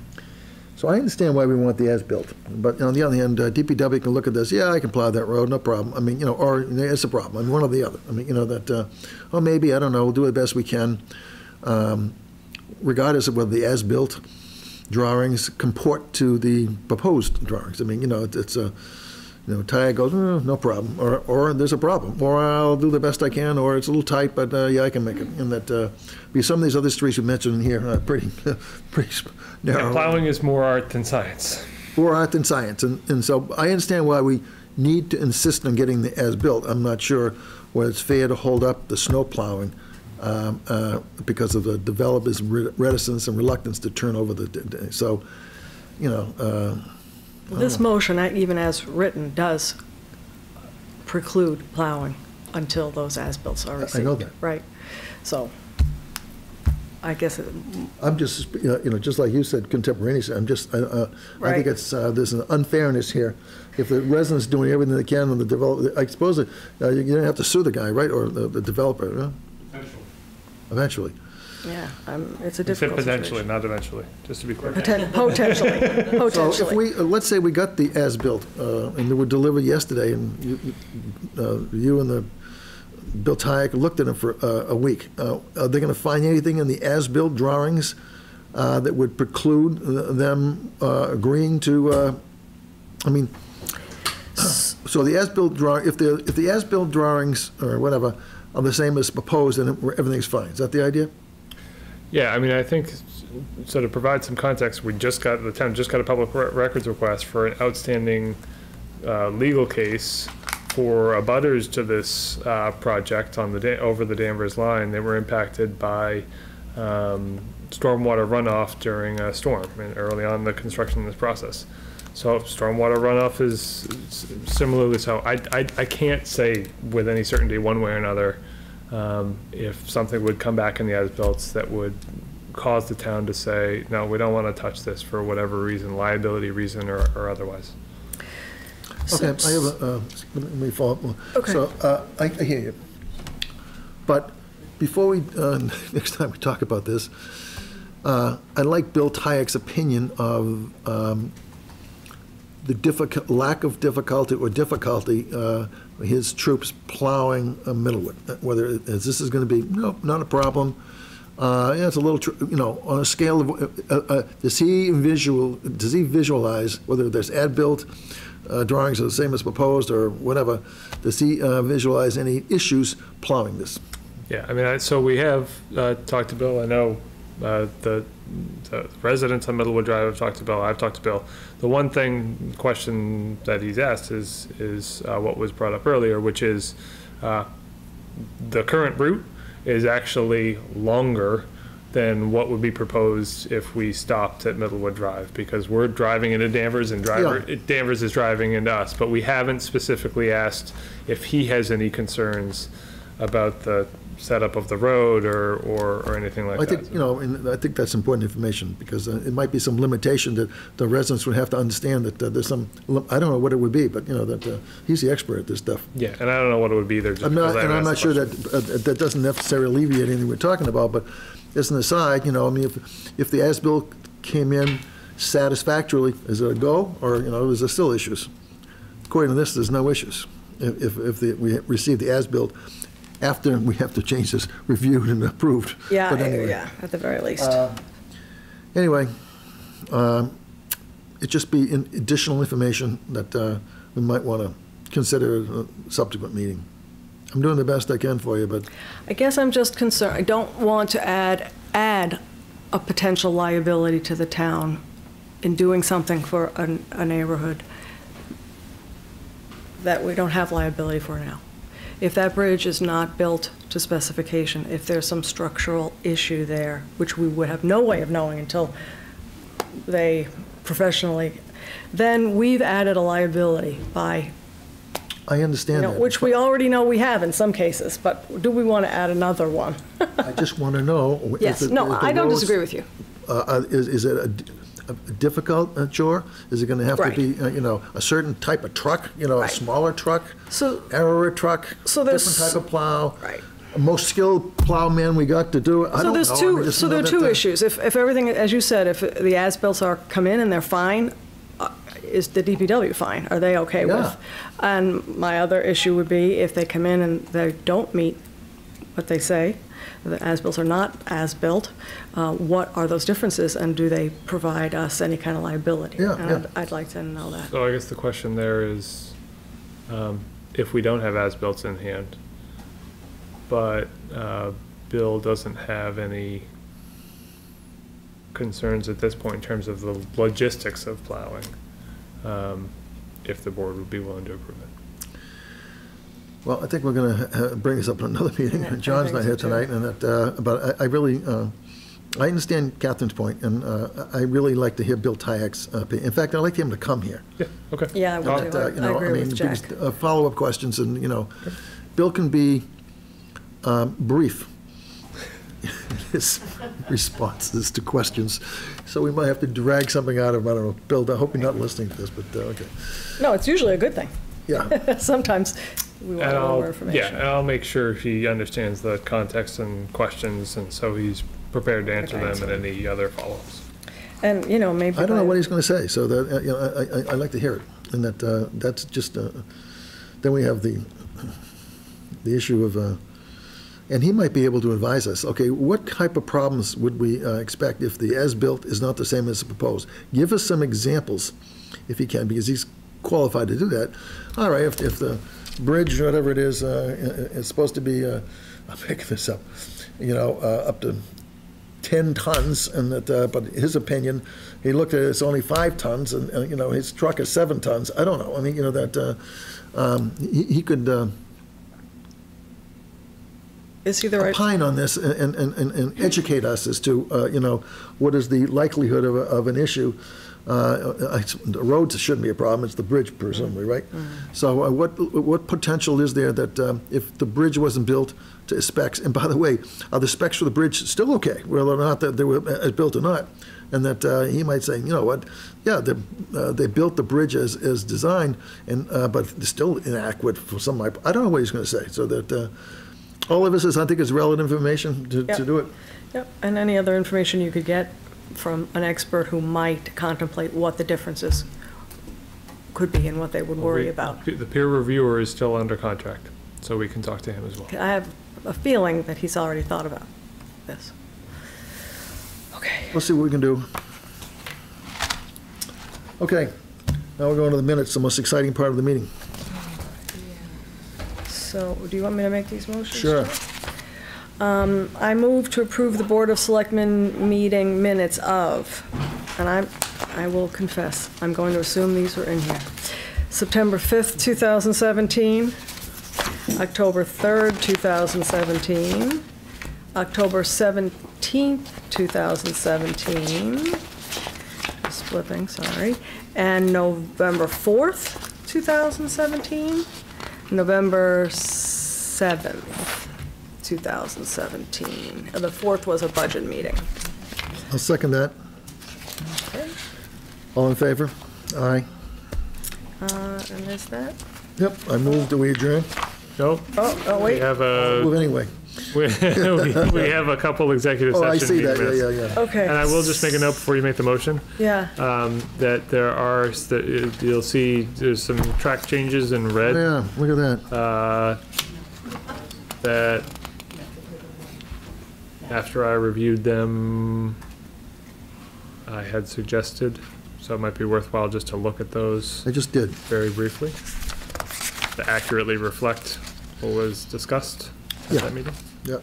So I understand why we want the as-built, but on the other hand, DPW can look at this, yeah, I can plow that road, no problem. I mean, or it's a problem, I mean, one or the other. I mean, or maybe, I don't know, we'll do the best we can, regardless of whether the as-built drawings comport to the proposed drawings. I mean, it's a, tire goes, no problem, or there's a problem, or I'll do the best I can, or it's a little tight, but yeah, I can make it. And that, because some of these other streets you mentioned here are pretty narrow. Yeah, plowing is more art than science. More art than science, and so I understand why we need to insist on getting the as-built. I'm not sure whether it's fair to hold up the snow plowing because of the developers' reticence and reluctance to turn over the, so, This motion, even as written, does preclude plowing until those as-bills are received. I know that. Right. So, I guess I'm just, just like you said, contemporaneous. I Right. think it's there's an unfairness here. If the resident's doing everything they can, and the developer, I suppose that you don't have to sue the guy, right, or the developer, huh? Eventually. yeah, it's a I said difficult potentially, situation. not eventually, just to be clear. Potentially. So if we, let's say we got the as-built, and they were delivered yesterday, and you and the Bill Tyack looked at them for a week. Are they going to find anything in the as-built drawings that would preclude them agreeing to, I mean, so the as-built drawing, if the as-built drawings or whatever are the same as proposed, then everything's fine. Is that the idea? Yeah, I mean, I think, so to provide some context, the town just got a public records request for an outstanding legal case for abutters to this project on over the Danvers line. They were impacted by stormwater runoff during a storm and early on in the construction of this process. So stormwater runoff is similarly so. I can't say with any certainty one way or another if something would come back in the as-built that would cause the town to say, no, we don't want to touch this for whatever reason, liability reason or otherwise. Okay, I have a, let me follow up. Okay. So, I hear you. But before we, next time we talk about this, I like Bill Tyack's opinion of the lack of difficulty or difficulty his troops plowing Middlewood. Whether this is going to be, no, not a problem. Yeah, it's a little, on a scale of, does he visualize, whether there's ad-built drawings are the same as proposed or whatever, does he visualize any issues plowing this? Yeah, I mean, so we have talked to Bill. I know the residents on Middlewood Drive have talked to Bill. I've talked to Bill. The one question that he's asked is what was brought up earlier, which is the current route is actually longer than what would be proposed if we stopped at Middlewood Drive, because we're driving into Danvers and Danvers is driving into us, but we haven't specifically asked if he has any concerns about the setup of the road or anything like that. I think, and I think that's important information, because it might be some limitation that the residents would have to understand that there's some, I don't know what it would be, but, that he's the expert at this stuff. Yeah, and I don't know what it would be there. I'm not sure that doesn't necessarily alleviate anything we're talking about, but as an aside, I mean, if the as-built came in satisfactorily, is it a go, or, is there still issues? According to this, there's no issues. If we receive the as-built, after we have to change this, reviewed and approved. Yeah, But anyway, yeah, at the very least. Anyway, it just be additional information that we might want to consider at a subsequent meeting. I'm doing the best I can for you, but I guess I'm just concerned, I don't want to add a potential liability to the town in doing something for a neighborhood that we don't have liability for now. If that bridge is not built to specification, if there's some structural issue there, which we would have no way of knowing until they professionally, then we've added a liability by, I understand that. which we already know we have in some cases, but do we want to add another one? I just want to know. Yes, no, I don't disagree with you. Is it a difficult chore? Is it going to have to be, a certain type of truck, a smaller truck, narrower truck, different type of plow? Right. Most skilled plowman we got to do it. I don't know. So there are two issues. If everything, as you said, if the as-bills come in and they're fine, is the DPW fine? Are they okay with? And my other issue would be if they come in and they don't meet what they say, the as-bills are not as-built, what are those differences, and do they provide us any kind of liability? I'd like to know that. So I guess the question there is, if we don't have as-built in hand, but Bill doesn't have any concerns at this point in terms of the logistics of plowing, if the board would be willing to approve it. Well, I think we're going to bring this up in another meeting. Yeah, John's not here tonight, and that. But I really, I understand Catherine's point, and I really like to hear Bill Tyack's opinion. In fact, I'd like him to come here. Yeah. Okay. Yeah, I would too. I agree with Jack. Follow-up questions, and Bill can be brief in his responses to questions. So we might have to drag something out of him. I don't know, Bill. I hope you're not listening to this, but okay. No, it's usually a good thing. Yeah. Sometimes we want a little more information. Yeah, and I'll make sure he understands the context and questions, and so he's prepared to answer them and any other follow-ups. And, maybe... I don't know what he's going to say, so that, I like to hear it. And that's just, then we have the issue of, and he might be able to advise us, okay, what type of problems would we expect if the as-built is not the same as the proposed? Give us some examples, if he can, because he's qualified to do that. All right, if the bridge, whatever it is supposed to be, I'm making this up, up to 10 tons, and that, but his opinion, he looked at it, it's only 5 tons, and his truck is 7 tons. I don't know. I mean, that he could. Is he the right? opine on this and educate us as to, you know, what is the likelihood of an issue. The roads shouldn't be a problem, it's the bridge presumably, right? So what potential is there that if the bridge wasn't built to specs, and by the way, are the specs for the bridge still okay, whether or not that they were built or not? And that he might say, you know what, yeah, they built the bridge as designed, and but it's still inadequate for some of my, I don't know what he's going to say. So that all of this is, I think, is relevant information to do it. Yep, and any other information you could get from an expert who might contemplate what the differences could be and what they would worry about. The peer reviewer is still under contract, so we can talk to him as well. I have a feeling that he's already thought about this. Okay. We'll see what we can do. Okay, now we're going to the minutes, the most exciting part of the meeting. So, do you want me to make these motions? Sure. I move to approve the Board of Selectmen meeting minutes of, and I will confess, I'm going to assume these were in here. September 5th, 2017, October 3rd, 2017, October 17th, 2017, just flipping, sorry, and November 4th, 2017, November 7th. 2017. The 4th was a budget meeting. I'll second that. Okay. All in favor? Aye. And is that? Yep, I moved, do we adjourn? No, Oh, we wait. have Move a, anyway. we have a couple executive Oh, session I see that, meetings. yeah. Okay. And I will just make a note before you make the motion, Yeah. that there are, you'll see there's some track changes in red. Yeah, look at that. That after I reviewed them, I had suggested, so it might be worthwhile just to look at those I just did. very briefly to accurately reflect what was discussed at Yeah. that meeting. Yeah,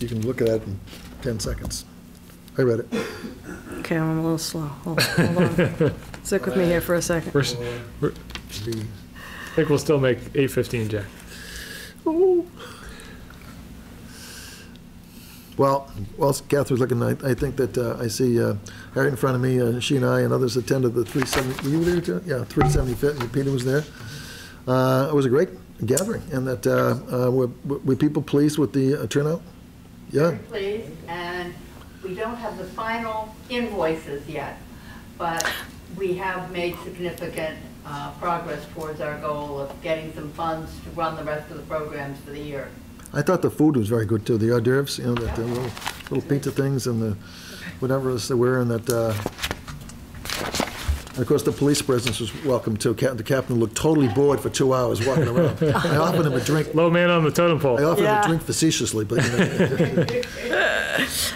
you can look at that in 10 seconds. I read it. Okay, I'm a little slow. Hold on. Stick with me here for a second. I The- think we'll still make 8:15, Jack. Well, whilst Catherine's looking, I think that I see Harry in front of me, she and I and others attended the 370, were you there too? Yeah, 375, and Peter was there. It was a great gathering, and that, were people pleased with the turnout? Yeah, Very pleased, and we don't have the final invoices yet, but we have made significant progress towards our goal of getting some funds to run the rest of the programs for the year. I thought the food was very good too, the hors d'oeuvres, you know, that little pizza things and the whatever else they were, and that, and of course, the police presence was welcome too. The captain looked totally bored for 2 hours walking around. I offered him a drink. Low man on the totem pole. I offered him Yeah. a drink facetiously, but you know,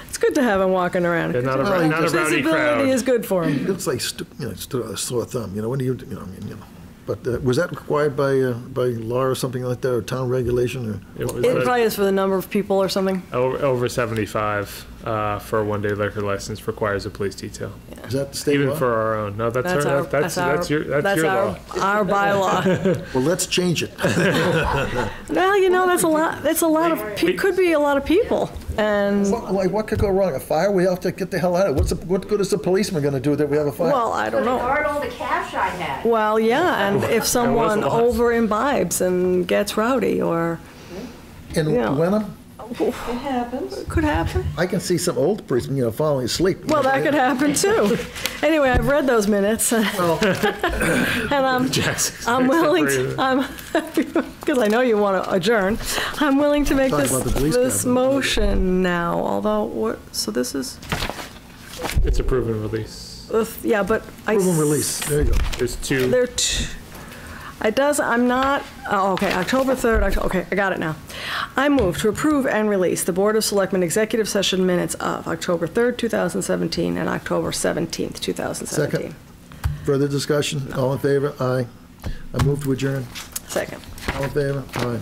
It's good to have him walking around. Yeah, not a Well, not a rowdy Visibility crowd. is good for him. it's like a sore thumb. You know, when do you know? I mean, you know. But was that required by law or something like that, or town regulation? Or It was It probably is for the number of people or something. over 75 for a one-day liquor license requires a police detail. is that the state Even law? for our own. No, that's That's our, our, that's your law. our bylaw. Well, let's change it. Well, you know, that's a lot, could be a lot of people. And, What could go wrong? A fire? We have to get the hell out of it. What good is the policeman going to do that we have a fire? well, I don't know. Guard all the cash I had. Well, yeah, and if someone lot. over imbibes and gets rowdy, or, In yeah. Wenham, could happen. I can see some old person, you know, falling asleep. Well, that could happen too. Anyway, I've read those minutes, and I'm willing to, because I know you want to adjourn, I'm willing to make Talk this, about the police this cabinet. motion now, although, so this is, It's a proven release. yeah, but I. Prove and release, there you go. There's two. There it does, I'm not, oh, okay, October 3rd, okay, I got it now. I move to approve and release the Board of Selectmen executive session minutes of October 3rd, 2017, and October 17th, 2017. Second. Further discussion? All in favor? Aye. I move to adjourn. Second. All in favor? Aye.